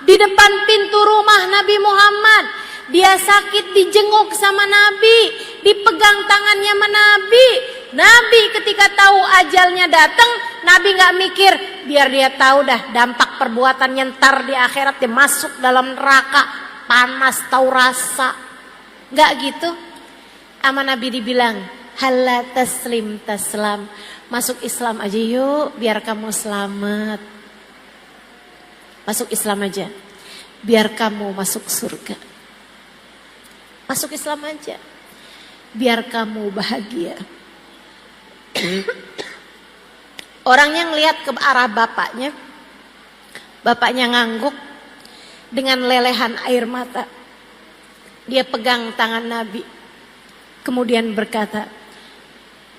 di depan pintu rumah Nabi Muhammad. Dia sakit dijenguk sama Nabi, dipegang tangannya sama Nabi. Nabi ketika tahu ajalnya datang, Nabi gak mikir, biar dia tahu dah dampak perbuatannya ntar di akhirat dia masuk dalam neraka, panas tahu rasa. Gak gitu. Sama Nabi dibilang, halla taslim taslam. Masuk Islam aja yuk, biar kamu selamat. Masuk Islam aja, biar kamu masuk surga. Masuk Islam aja, biar kamu bahagia. Orangnya ngelihat ke arah bapaknya. Bapaknya ngangguk dengan lelehan air mata. Dia pegang tangan Nabi, kemudian berkata,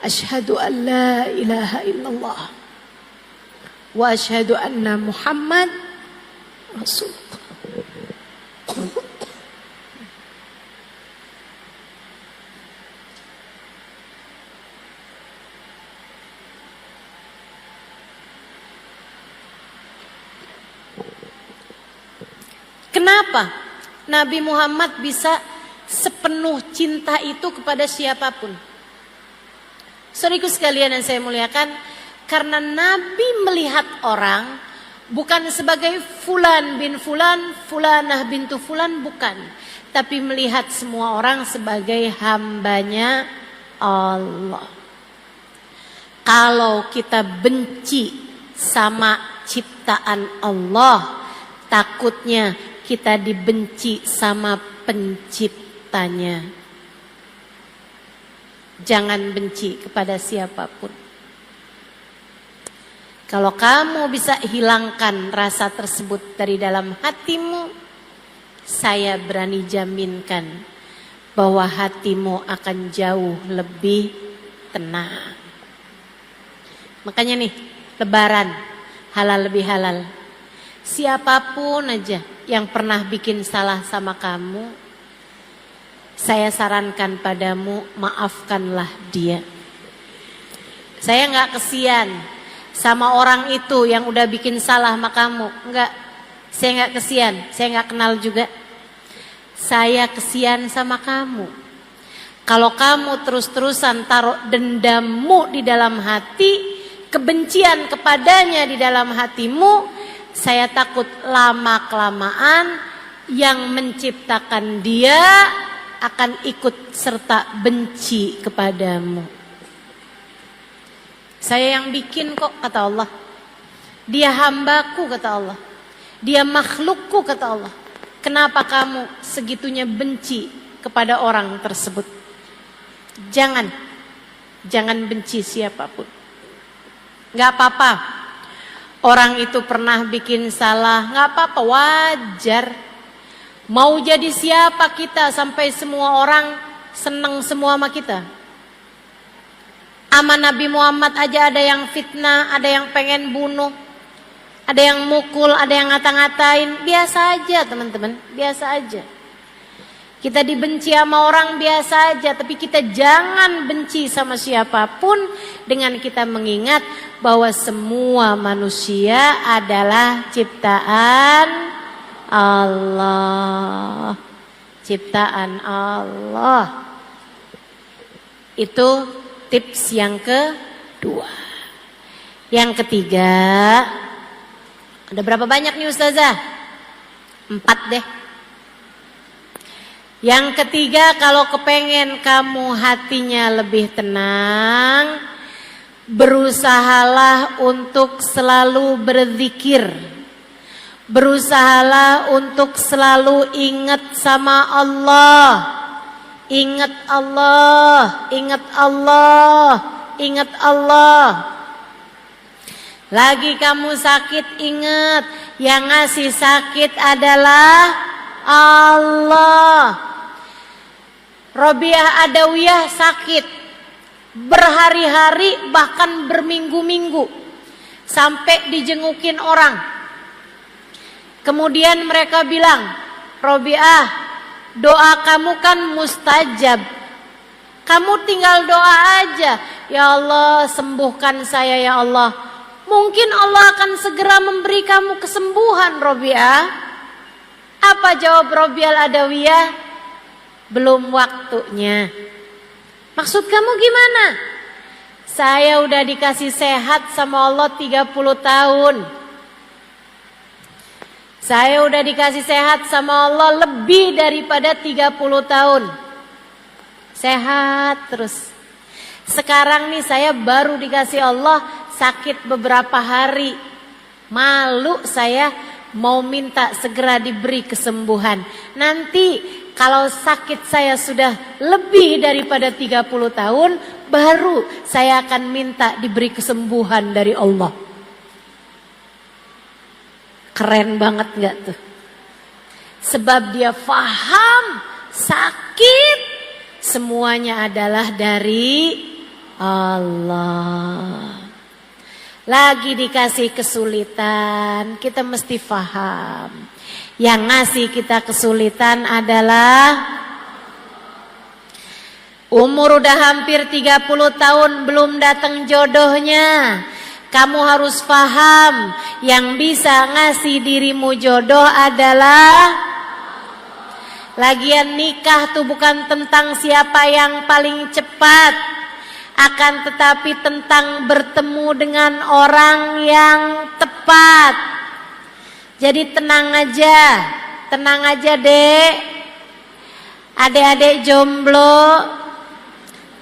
Asyhadu an la ilaha illallah wa asyhadu anna Muhammad Rasulullah. Kenapa Nabi Muhammad bisa sepenuh cinta itu kepada siapapun? Saudaraku sekalian yang saya muliakan, karena Nabi melihat orang bukan sebagai fulan bin fulan, fulanah bintu fulan, bukan. Tapi melihat semua orang sebagai hambanya Allah. Kalau kita benci sama ciptaan Allah, takutnya kita dibenci sama penciptanya. Jangan benci kepada siapapun. Kalau kamu bisa hilangkan rasa tersebut dari dalam hatimu, saya berani jaminkan bahwa hatimu akan jauh lebih tenang. Makanya nih, Lebaran, halal lebih halal. Siapapun aja yang pernah bikin salah sama kamu, saya sarankan padamu, maafkanlah dia. Saya nggak kesian sama orang itu yang udah bikin salah sama kamu. Enggak, saya nggak kesian, saya nggak kenal juga. Saya kesian sama kamu. Kalau kamu terus-terusan taruh dendammu di dalam hati, kebencian kepadanya di dalam hatimu, saya takut lama-kelamaan yang menciptakan dia akan ikut serta benci kepadamu. Saya yang bikin kok, kata Allah. Dia hambaku, kata Allah. Dia makhlukku, kata Allah. Kenapa kamu segitunya benci kepada orang tersebut? Jangan benci siapapun. Gak apa-apa. Orang itu pernah bikin salah, gak apa-apa, wajar. Mau jadi siapa kita sampai semua orang seneng semua sama kita? Sama Nabi Muhammad aja ada yang fitnah, ada yang pengen bunuh, ada yang mukul, ada yang ngata-ngatain. Biasa aja teman-teman, biasa aja. Kita dibenci sama orang biasa aja, tapi kita jangan benci sama siapapun dengan kita mengingat bahwa semua manusia adalah ciptaan Allah. Ciptaan Allah. Itu tips yang kedua. Yang ketiga, ada berapa banyak nih Ustazah? 4 deh. Yang ketiga, kalau kepengen kamu hatinya lebih tenang, berusahalah untuk selalu berzikir. Berusahalah untuk selalu ingat sama Allah. Ingat Allah, ingat Allah, ingat Allah. Lagi kamu sakit, ingat yang ngasih sakit adalah Allah. Robiah Adawiyah sakit berhari-hari bahkan berminggu-minggu sampai dijengukin orang. Kemudian mereka bilang, Robiah, doa kamu kan mustajab. Kamu tinggal doa aja. Ya Allah, sembuhkan saya ya Allah. Mungkin Allah akan segera memberi kamu kesembuhan, Robiah. Apa jawab Robiah Adawiyah? Belum waktunya. Maksud kamu gimana? Saya udah dikasih sehat sama Allah 30 tahun. Saya udah dikasih sehat sama Allah lebih daripada 30 tahun. Sehat terus. Sekarang nih saya baru dikasih Allah sakit beberapa hari. Malu saya mau minta segera diberi kesembuhan. Nanti kalau sakit saya sudah lebih daripada 30 tahun, baru saya akan minta diberi kesembuhan dari Allah. Keren banget gak tuh? Sebab dia faham sakit semuanya adalah dari Allah. Lagi dikasih kesulitan, kita mesti faham. Yang ngasih kita kesulitan adalah umur udah hampir 30 tahun belum datang jodohnya. Kamu harus paham, yang bisa ngasih dirimu jodoh adalah Lagian nikah tuh bukan tentang siapa yang paling cepat, akan tetapi tentang bertemu dengan orang yang tepat. Jadi tenang aja dek, adik-adik jomblo,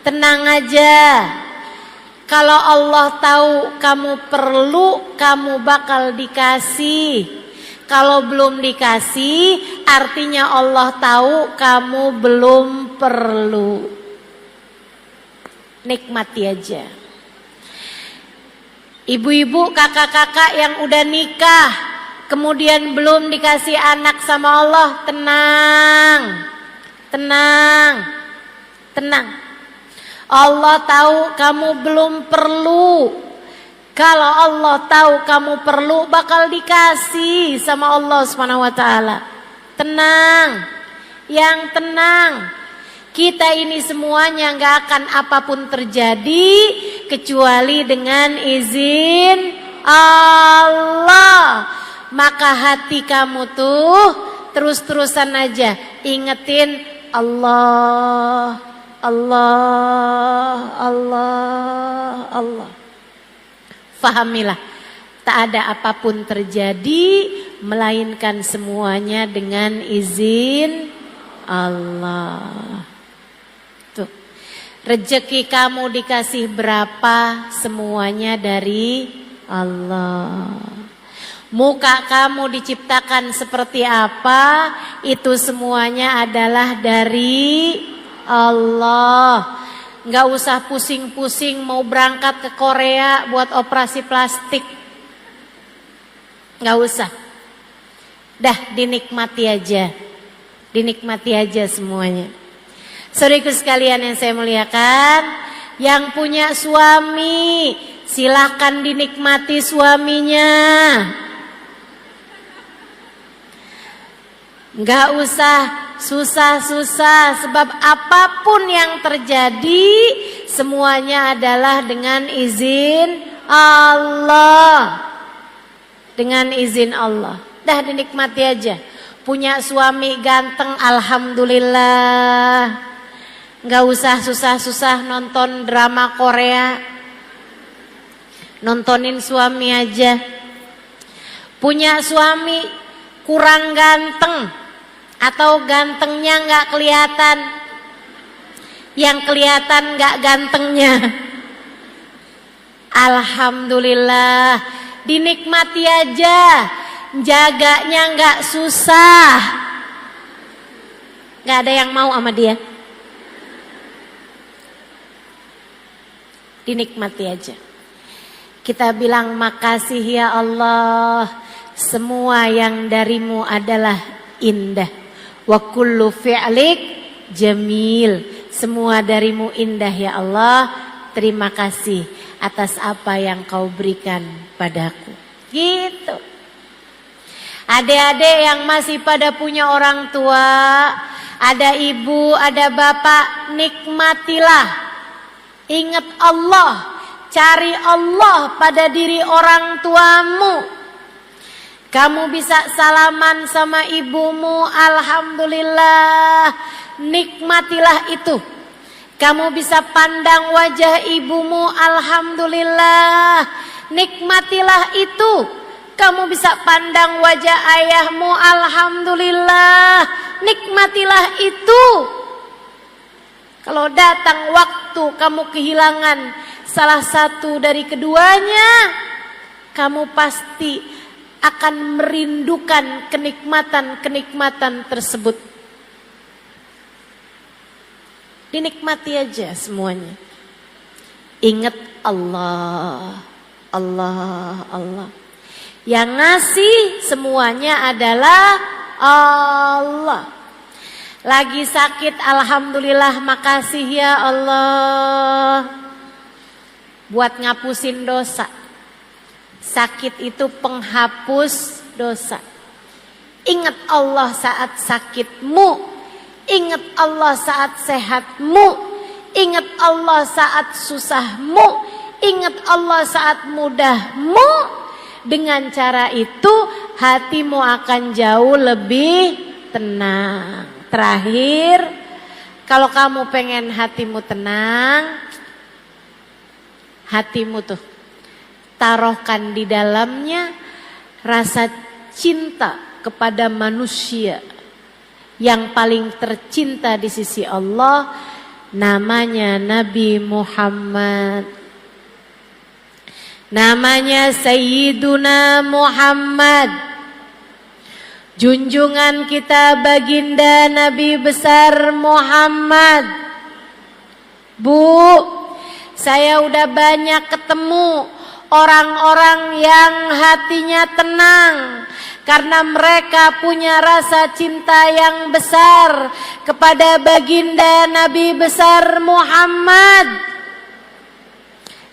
tenang aja. Kalau Allah tahu kamu perlu, kamu bakal dikasih. Kalau belum dikasih, artinya Allah tahu kamu belum perlu. Nikmati aja. Ibu-ibu, kakak-kakak yang udah nikah, kemudian belum dikasih anak sama Allah, tenang. Allah tahu kamu belum perlu. Kalau Allah tahu kamu perlu, bakal dikasih sama Allah Subhanahu wa taala. Tenang. Yang tenang. Kita ini semuanya gak akan apapun terjadi kecuali dengan izin Allah. Maka hati kamu tuh terus-terusan aja ingetin Allah, Allah, Allah, Allah. Fahamilah, tak ada apapun terjadi melainkan semuanya dengan izin Allah. Tuh, rezeki kamu dikasih berapa, semuanya dari Allah. Muka kamu diciptakan seperti apa, itu semuanya adalah dari Allah. Nggak usah pusing-pusing mau berangkat ke Korea buat operasi plastik. Nggak usah. Dah, dinikmati aja. Dinikmati aja semuanya. Saudaraku sekalian yang saya muliakan, yang punya suami, silahkan dinikmati suaminya. Nggak usah susah-susah, sebab apapun yang terjadi semuanya adalah dengan izin Allah. Dengan izin Allah. Dah, dinikmati aja. Punya suami ganteng, alhamdulillah. Nggak usah susah-susah nonton drama Korea. Nontonin suami aja. Punya suami kurang ganteng, atau gantengnya nggak kelihatan, yang kelihatan nggak gantengnya, alhamdulillah, dinikmati aja, jaganya nggak susah, nggak ada yang mau sama dia, dinikmati aja. Kita bilang makasih ya Allah, semua yang darimu adalah indah. Wa kullu fi'lik jamil. Semua darimu indah ya Allah. Terima kasih atas apa yang kau berikan padaku. Gitu. Adik-adik yang masih pada punya orang tua, ada ibu, ada bapak, nikmatilah. Ingat Allah. Cari Allah pada diri orang tuamu. Kamu bisa salaman sama ibumu, alhamdulillah, nikmatilah itu. Kamu bisa pandang wajah ibumu, alhamdulillah, nikmatilah itu. Kamu bisa pandang wajah ayahmu, alhamdulillah, nikmatilah itu. Kalau datang waktu kamu kehilangan salah satu dari keduanya, kamu pasti akan merindukan kenikmatan-kenikmatan tersebut. Dinikmati aja semuanya. Ingat Allah, Allah, Allah. Yang ngasih semuanya adalah Allah. Lagi sakit, alhamdulillah, makasih ya Allah. Buat ngapusin dosa. Sakit itu penghapus dosa. Ingat Allah saat sakitmu. Ingat Allah saat sehatmu. Ingat Allah saat susahmu. Ingat Allah saat mudahmu. Dengan cara itu hatimu akan jauh lebih tenang. Terakhir, kalau kamu pengen hatimu tenang, hatimu tuh taruhkan di dalamnya rasa cinta kepada manusia yang paling tercinta di sisi Allah, namanya Nabi Muhammad, namanya Sayyiduna Muhammad, junjungan kita baginda Nabi besar Muhammad. Bu, saya udah banyak ketemu orang-orang yang hatinya tenang karena mereka punya rasa cinta yang besar kepada baginda Nabi besar Muhammad.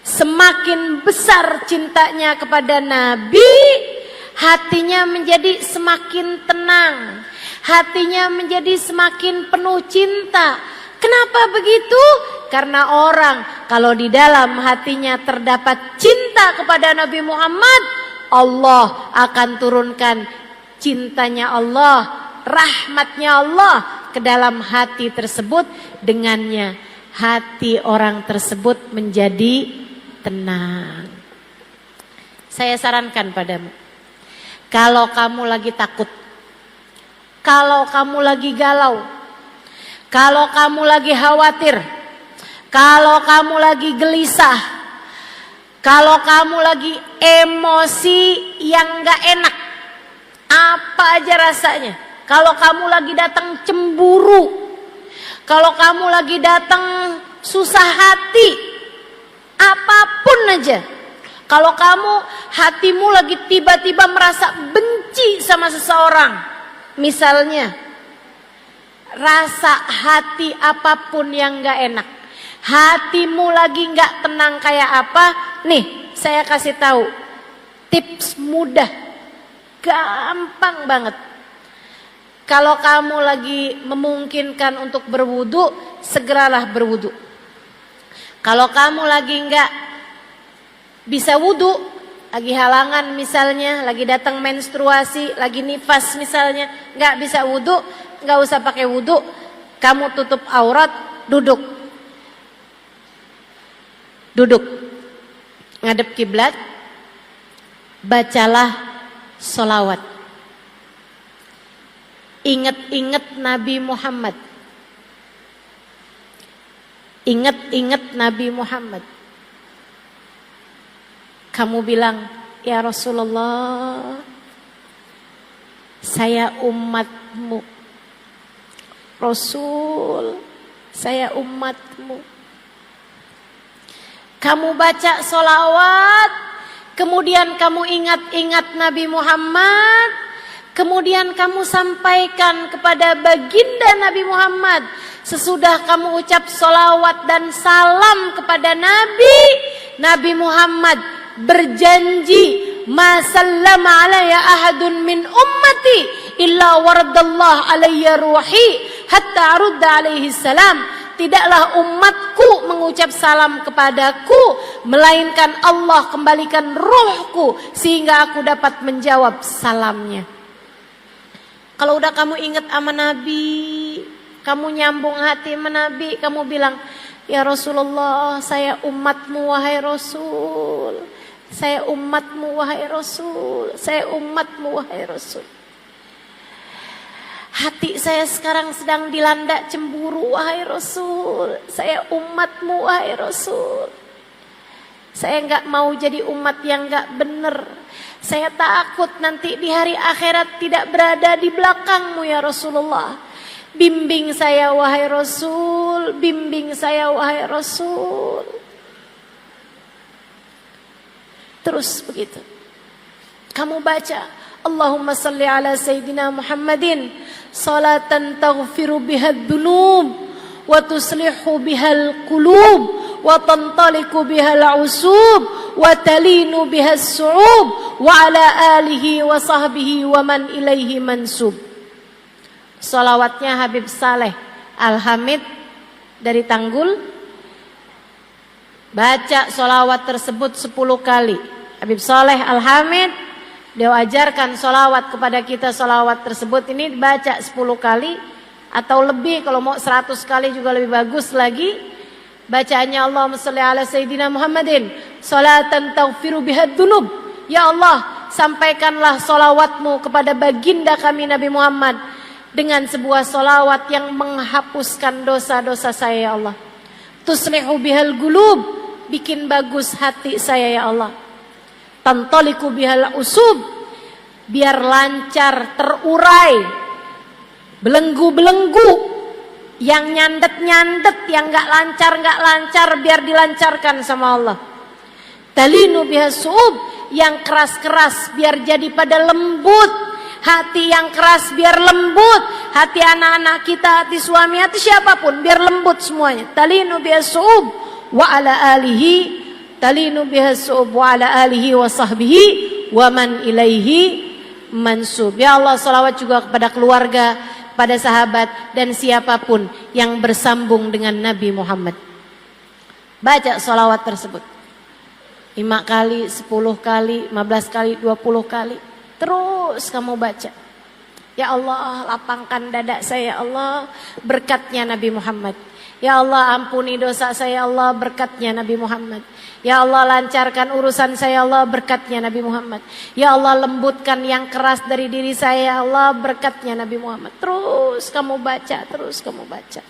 Semakin besar cintanya kepada Nabi, hatinya menjadi semakin tenang, hatinya menjadi semakin penuh cinta. Kenapa begitu? Karena orang kalau di dalam hatinya terdapat cinta kepada Nabi Muhammad, Allah akan turunkan cintanya Allah, rahmatnya Allah ke dalam hati tersebut. Dengannya hati orang tersebut menjadi tenang. Saya sarankan padamu, kalau kamu lagi takut, kalau kamu lagi galau, kalau kamu lagi khawatir, kalau kamu lagi gelisah, kalau kamu lagi emosi yang gak enak, apa aja rasanya, kalau kamu lagi datang cemburu, kalau kamu lagi datang susah hati, apapun aja, kalau kamu hatimu lagi tiba-tiba merasa benci sama seseorang, misalnya rasa hati apapun yang gak enak, hatimu lagi gak tenang kayak apa, nih saya kasih tahu tips mudah, gampang banget. Kalau kamu lagi memungkinkan untuk berwudu, segeralah berwudu. Kalau kamu lagi gak bisa wudu, lagi halangan misalnya, lagi datang menstruasi, lagi nifas misalnya, gak bisa wudu, gak usah pakai wudu, kamu tutup aurat, duduk, ngadep kiblat, bacalah sholawat, ingat-ingat Nabi Muhammad, ingat-ingat Nabi Muhammad. Kamu bilang, ya Rasulullah, saya umatmu. Rasul, saya umatmu. Kamu baca sholawat, kemudian kamu ingat-ingat Nabi Muhammad, kemudian kamu sampaikan kepada baginda Nabi Muhammad. Sesudah kamu ucap sholawat dan salam kepada Nabi, Nabi Muhammad berjanji, ma sallama alayya ahadun min ummati illa waradallah alayya ruhi hatta arudda alaihi salam. Tidaklah umatku mengucap salam kepadaku, melainkan Allah kembalikan ruhku sehingga aku dapat menjawab salamnya. Kalau udah kamu ingat sama Nabi, kamu nyambung hati sama Nabi, kamu bilang, ya Rasulullah, saya umatmu wahai Rasul, saya umatmu wahai Rasul, saya umatmu wahai Rasul. Hati saya sekarang sedang dilanda cemburu wahai Rasul, saya umatmu wahai Rasul. Saya gak mau jadi umat yang gak benar. Saya takut nanti di hari akhirat tidak berada di belakangmu ya Rasulullah. Bimbing saya wahai Rasul, bimbing saya wahai Rasul. Terus begitu. Kamu baca, Allahumma salli ala Sayyidina Muhammadin salatan taghfiru bihad dhunub wa tuslihu bihal qulub wa tantaliku bihal usub wa talinu bihas su'ub wa ala alihi wa sahbihi wa man ilaihi mansub. Salawatnya Habib Saleh Al-Hamid dari Tanggul. Baca salawat tersebut 10 kali. Habib Saleh Al-Hamid dia ajarkan salawat kepada kita, salawat tersebut ini dibaca 10 kali. atau lebih, kalau mau 100 kali juga lebih bagus lagi. Bacaannya Allahumma sholli ala sayyidina Muhammadin sholatan taghfiru bihad dzunub. Ya Allah, sampaikanlah sholawatmu kepada baginda kami Nabi Muhammad dengan sebuah sholawat yang menghapuskan dosa-dosa saya ya Allah. Tuslihu bihal gulub, bikin bagus hati saya ya Allah. Tantaliku bihal usub, biar lancar terurai belenggu-belenggu, yang nyandet-nyandet, yang gak lancar biar dilancarkan sama Allah. Talinu bihasu'ub, yang keras-keras biar jadi pada lembut. Hati yang keras biar lembut. Hati anak-anak kita, hati suami, hati siapapun biar lembut semuanya. Talinu bihasu'ub wa ala alihi, talinu bihasu'ub wa ala alihi wa sahbihi wa man ilaihi mansub. Ya Allah, salawat juga kepada keluarga, pada sahabat dan siapapun yang bersambung dengan Nabi Muhammad. Baca sholawat tersebut 5 kali, 10 kali, 15 kali, 20 kali. Terus kamu baca. Ya Allah, lapangkan dada saya ya Allah, berkatnya Nabi Muhammad. Ya Allah, ampuni dosa saya ya Allah, berkatnya Nabi Muhammad. Ya Allah, lancarkan urusan saya ya Allah, berkatnya Nabi Muhammad. Ya Allah, lembutkan yang keras dari diri saya ya Allah, berkatnya Nabi Muhammad. Terus kamu baca, terus kamu baca.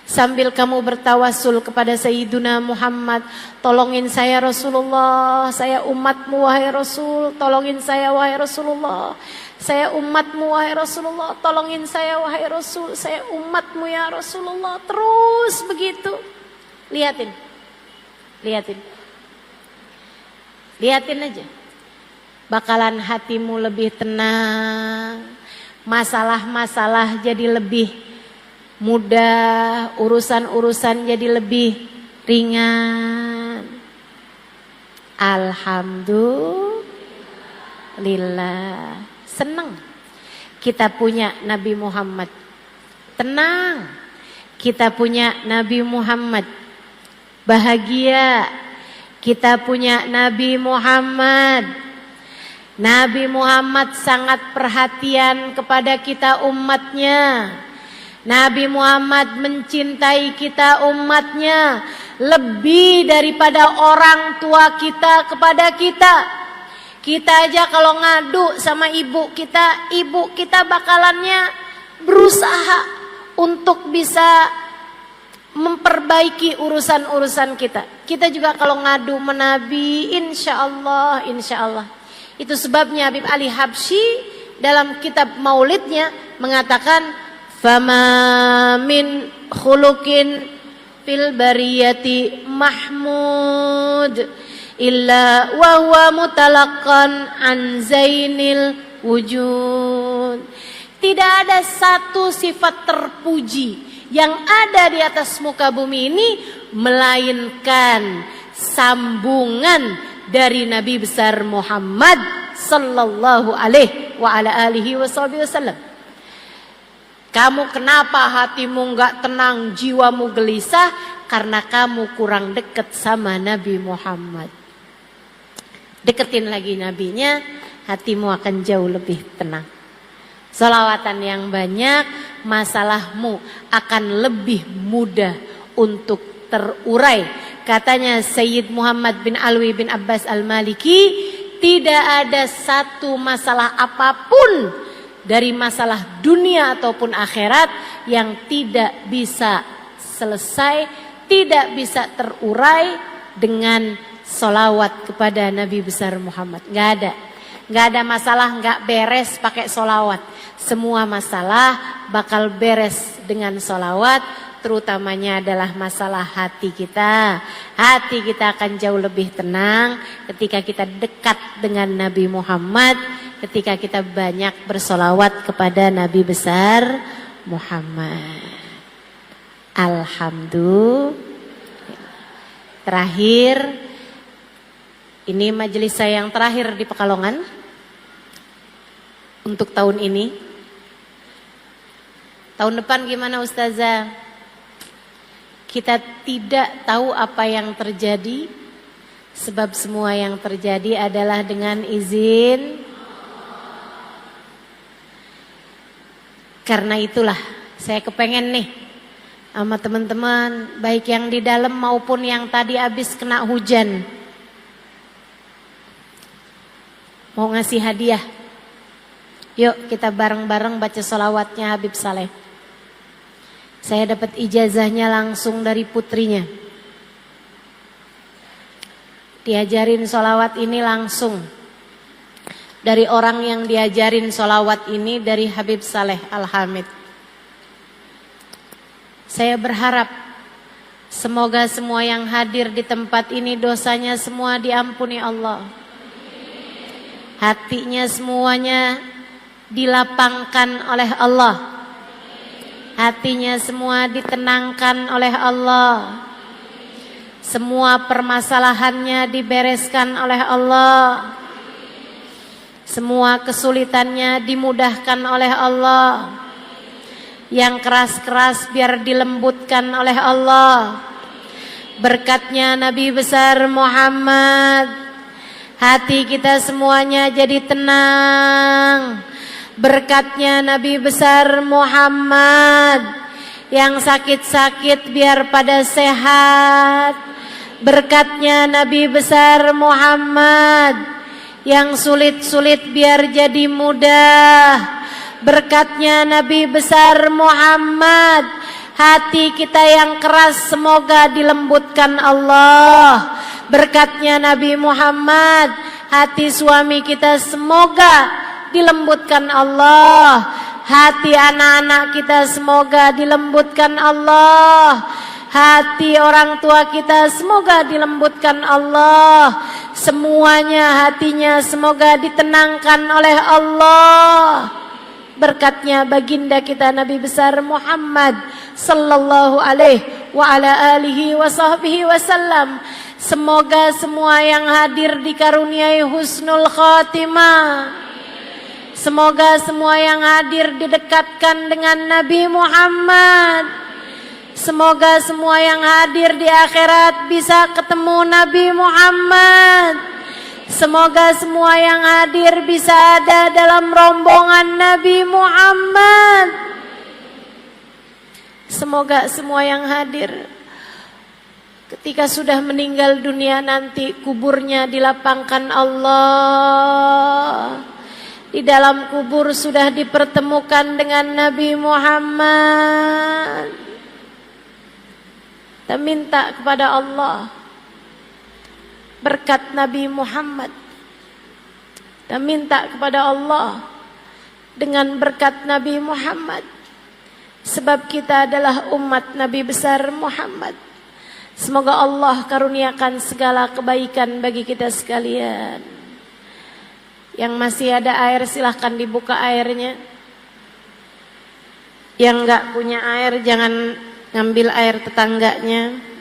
Sambil kamu bertawasul kepada Sayyiduna Muhammad. Tolongin saya Rasulullah, saya umatmu wahai Rasul. Tolongin saya wahai Rasulullah, saya umatmu wahai Rasulullah. Tolongin saya wahai Rasul, saya umatmu ya Rasulullah. Terus begitu. Lihatin, lihatin, lihatin aja. Bakalan hatimu lebih tenang, masalah-masalah jadi lebih mudah, urusan-urusan jadi lebih ringan. Alhamdulillah. Senang kita punya Nabi Muhammad. Tenang kita punya Nabi Muhammad. Bahagia kita punya Nabi Muhammad. Nabi Muhammad sangat perhatian kepada kita umatnya. Nabi Muhammad mencintai kita umatnya lebih daripada orang tua kita kepada kita. Kita aja kalau ngadu sama ibu kita bakalannya berusaha untuk bisa memperbaiki urusan-urusan kita. Kita juga kalau ngadu menabi, insya Allah. Itu sebabnya Habib Ali Habsyi dalam kitab maulidnya mengatakan, fama min khuluqin fil bariyati mahmud illa wa huwa mutalaqan an zainil wujud. Tidak ada satu sifat terpuji yang ada di atas muka bumi ini melainkan sambungan dari Nabi besar Muhammad sallallahu alaihi wa ala alihi wasallam. Kamu kenapa hatimu enggak tenang, jiwamu gelisah? Karena kamu kurang dekat sama Nabi Muhammad. Deketin lagi nabinya, hatimu akan jauh lebih tenang. Sholawatan yang banyak, masalahmu akan lebih mudah untuk terurai. Katanya Sayyid Muhammad bin Alwi bin Abbas Al-Maliki, tidak ada satu masalah apapun dari masalah dunia ataupun akhirat yang tidak bisa selesai, tidak bisa terurai dengan sholawat kepada Nabi besar Muhammad. Gak ada masalah gak beres pakai sholawat. Semua masalah bakal beres dengan sholawat, terutamanya adalah masalah hati kita. Hati kita akan jauh lebih tenang ketika kita dekat dengan Nabi Muhammad, ketika kita banyak bersolawat kepada Nabi besar Muhammad. Alhamdulillah. Terakhir, ini majelis saya yang terakhir di Pekalongan untuk tahun ini. Tahun depan gimana Ustazah? Kita tidak tahu apa yang terjadi, sebab semua yang terjadi adalah dengan izin. Karena itulah Saya kepengen nih sama teman-teman, baik yang di dalam maupun yang tadi habis kena hujan, mau ngasih hadiah. Yuk kita bareng-bareng baca sholawatnya Habib Saleh. Saya dapat ijazahnya langsung dari putrinya. Diajarin sholawat ini langsung dari orang yang diajarin sholawat ini, dari Habib Saleh Al-Hamid. Saya berharap semoga semua yang hadir di tempat ini dosanya semua diampuni Allah. Hatinya semuanya dilapangkan oleh Allah. Hatinya semua ditenangkan oleh Allah. Semua permasalahannya dibereskan oleh Allah. Semua kesulitannya dimudahkan oleh Allah. Yang keras-keras biar dilembutkan oleh Allah. Berkatnya Nabi besar Muhammad, hati kita semuanya jadi tenang. Berkatnya Nabi besar Muhammad, yang sakit-sakit biar pada sehat. Berkatnya Nabi besar Muhammad, yang sulit-sulit biar jadi mudah. Berkatnya Nabi besar Muhammad, hati kita yang keras semoga dilembutkan Allah. Berkatnya Nabi Muhammad, hati suami kita semoga dilembutkan Allah. Hati anak-anak kita semoga dilembutkan Allah. Hati orang tua kita semoga dilembutkan Allah. Semuanya hatinya semoga ditenangkan oleh Allah. Berkatnya baginda kita Nabi besar Muhammad sallallahu alaihi wa ala alihi wa sahbihi wasallam. Semoga semua yang hadir dikaruniai husnul khatimah. Semoga semua yang hadir didekatkan dengan Nabi Muhammad. Semoga semua yang hadir di akhirat bisa ketemu Nabi Muhammad. Semoga semua yang hadir bisa ada dalam rombongan Nabi Muhammad. Semoga semua yang hadir ketika sudah meninggal dunia nanti kuburnya dilapangkan Allah. Di dalam kubur sudah dipertemukan dengan Nabi Muhammad. Kita minta kepada Allah berkat Nabi Muhammad. Kita minta kepada Allah dengan berkat Nabi Muhammad. Sebab kita adalah umat Nabi besar Muhammad. Semoga Allah karuniakan segala kebaikan bagi kita sekalian. Yang masih ada air silahkan dibuka airnya. Yang enggak punya air jangan ngambil air tetangganya.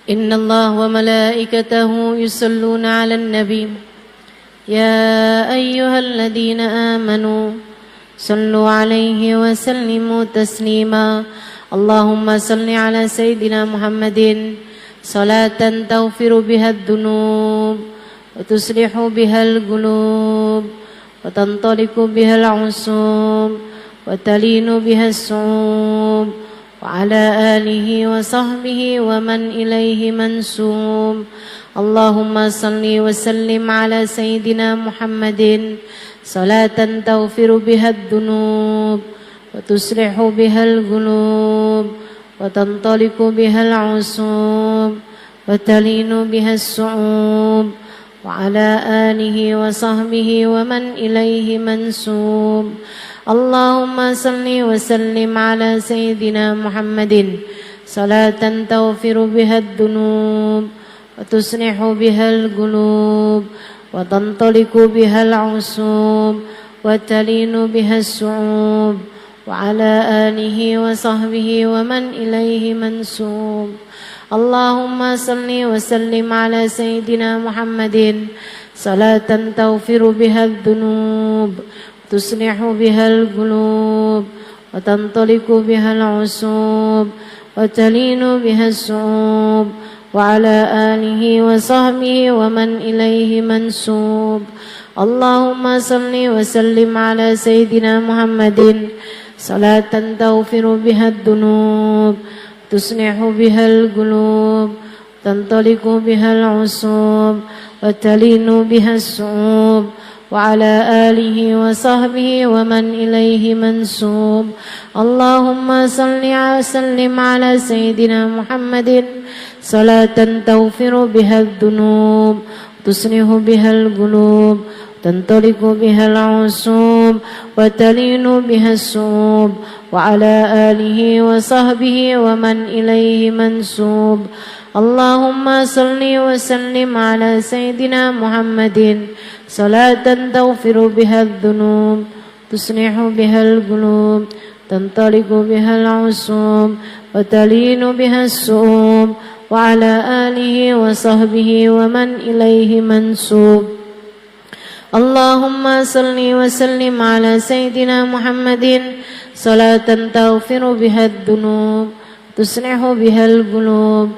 إن الله وملائكته يصلون على النبي يا أيها الذين آمنوا صلوا عليه وسلموا تسليما اللهم صل على سيدنا محمد صلاة تغفر بها الذنوب وتصلح بها القلوب وتنطلق بها العصوب وتلين بها الصعوب وعلى آله وصحبه ومن إليه منسوب اللهم صل وسلم على سيدنا محمد صلاة تغفر بها الذنوب وتصلح بها القلوب وتنطلق بها العصوب وتلين بها الصعوب وعلى آله وصحبه ومن إليه منسوب اللهم صل وسلم على سيدنا محمد صلاة تغفر بها الذنوب وتصلح بها القلوب وتنطلق بها العصوب وتلين بها السعوب وعلى آله وصحبه ومن إليه منسوب. اللهم صل وسلم على سيدنا محمد صلاة تغفر بها الذنوب تصلح بها القلوب وتنطلق بها العصوب وتلين بها السعوب وعلى آله وصحبه ومن إليه منسوب. اللهم صل وسلم على سيدنا محمد صلاة تغفر بها الذنوب تصلح بها القلوب تنطلق بها العصوب وتلين بها السعوب وعلى آله وصحبه ومن إليه منسوب. اللهم صل وسلم على سيدنا محمد صلاة تغفر بها الذنوب تصلح بها القلوب تنطلق بها العصوب وتلين بها السعوب وعلى آله وصحبه ومن إليه منسوب. اللهم صل وسلم على سيدنا محمد صلاة تغفر بها الذنوب تصلح بها القلوب تنطلق بها العصوب وتلين بها السعوب وعلى آله وصحبه ومن إليه منسوب. اللهم صل وسلم على سيدنا محمد صلاة تغفر بها الذنوب تصلح بها القلوب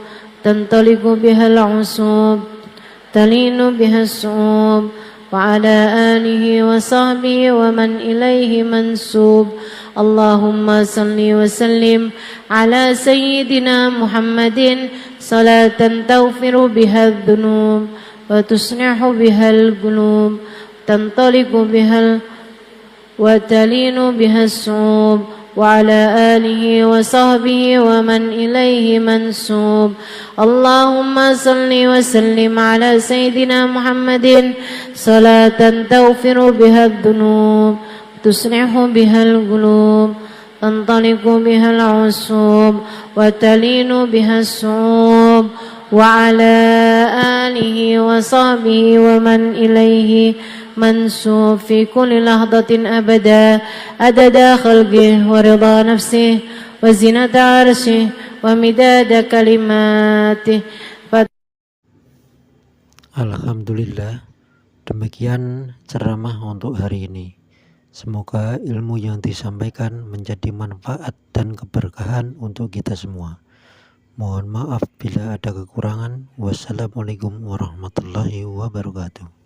تنطلق بها العصوب تلين بها السعوب وعلى آله وصحبه ومن إليه منسوب. اللهم صل وسلم على سيدنا محمد صلاة تغفر بها الذنوب وتصلح بها القلوب تنطلق بها وتلين بها السعوب وعلى آله وصحبه ومن إليه منسوب. اللهم صل وسلم على سيدنا محمد صلاة تغفر بها الذنوب تصلح بها القلوب تنطلق بها العصوب وتلين بها السعوب وعلى آله وصحبه ومن إليه منسوب في كل لحظة أبدا عدد خلقه ورضا نفسه وزنة عرشه ومداد كلماته. Alhamdulillah, demikian ceramah untuk hari ini. Semoga ilmu yang disampaikan menjadi manfaat dan keberkahan untuk kita semua. Mohon maaf bila ada kekurangan. Wassalamualaikum warahmatullahi wabarakatuh.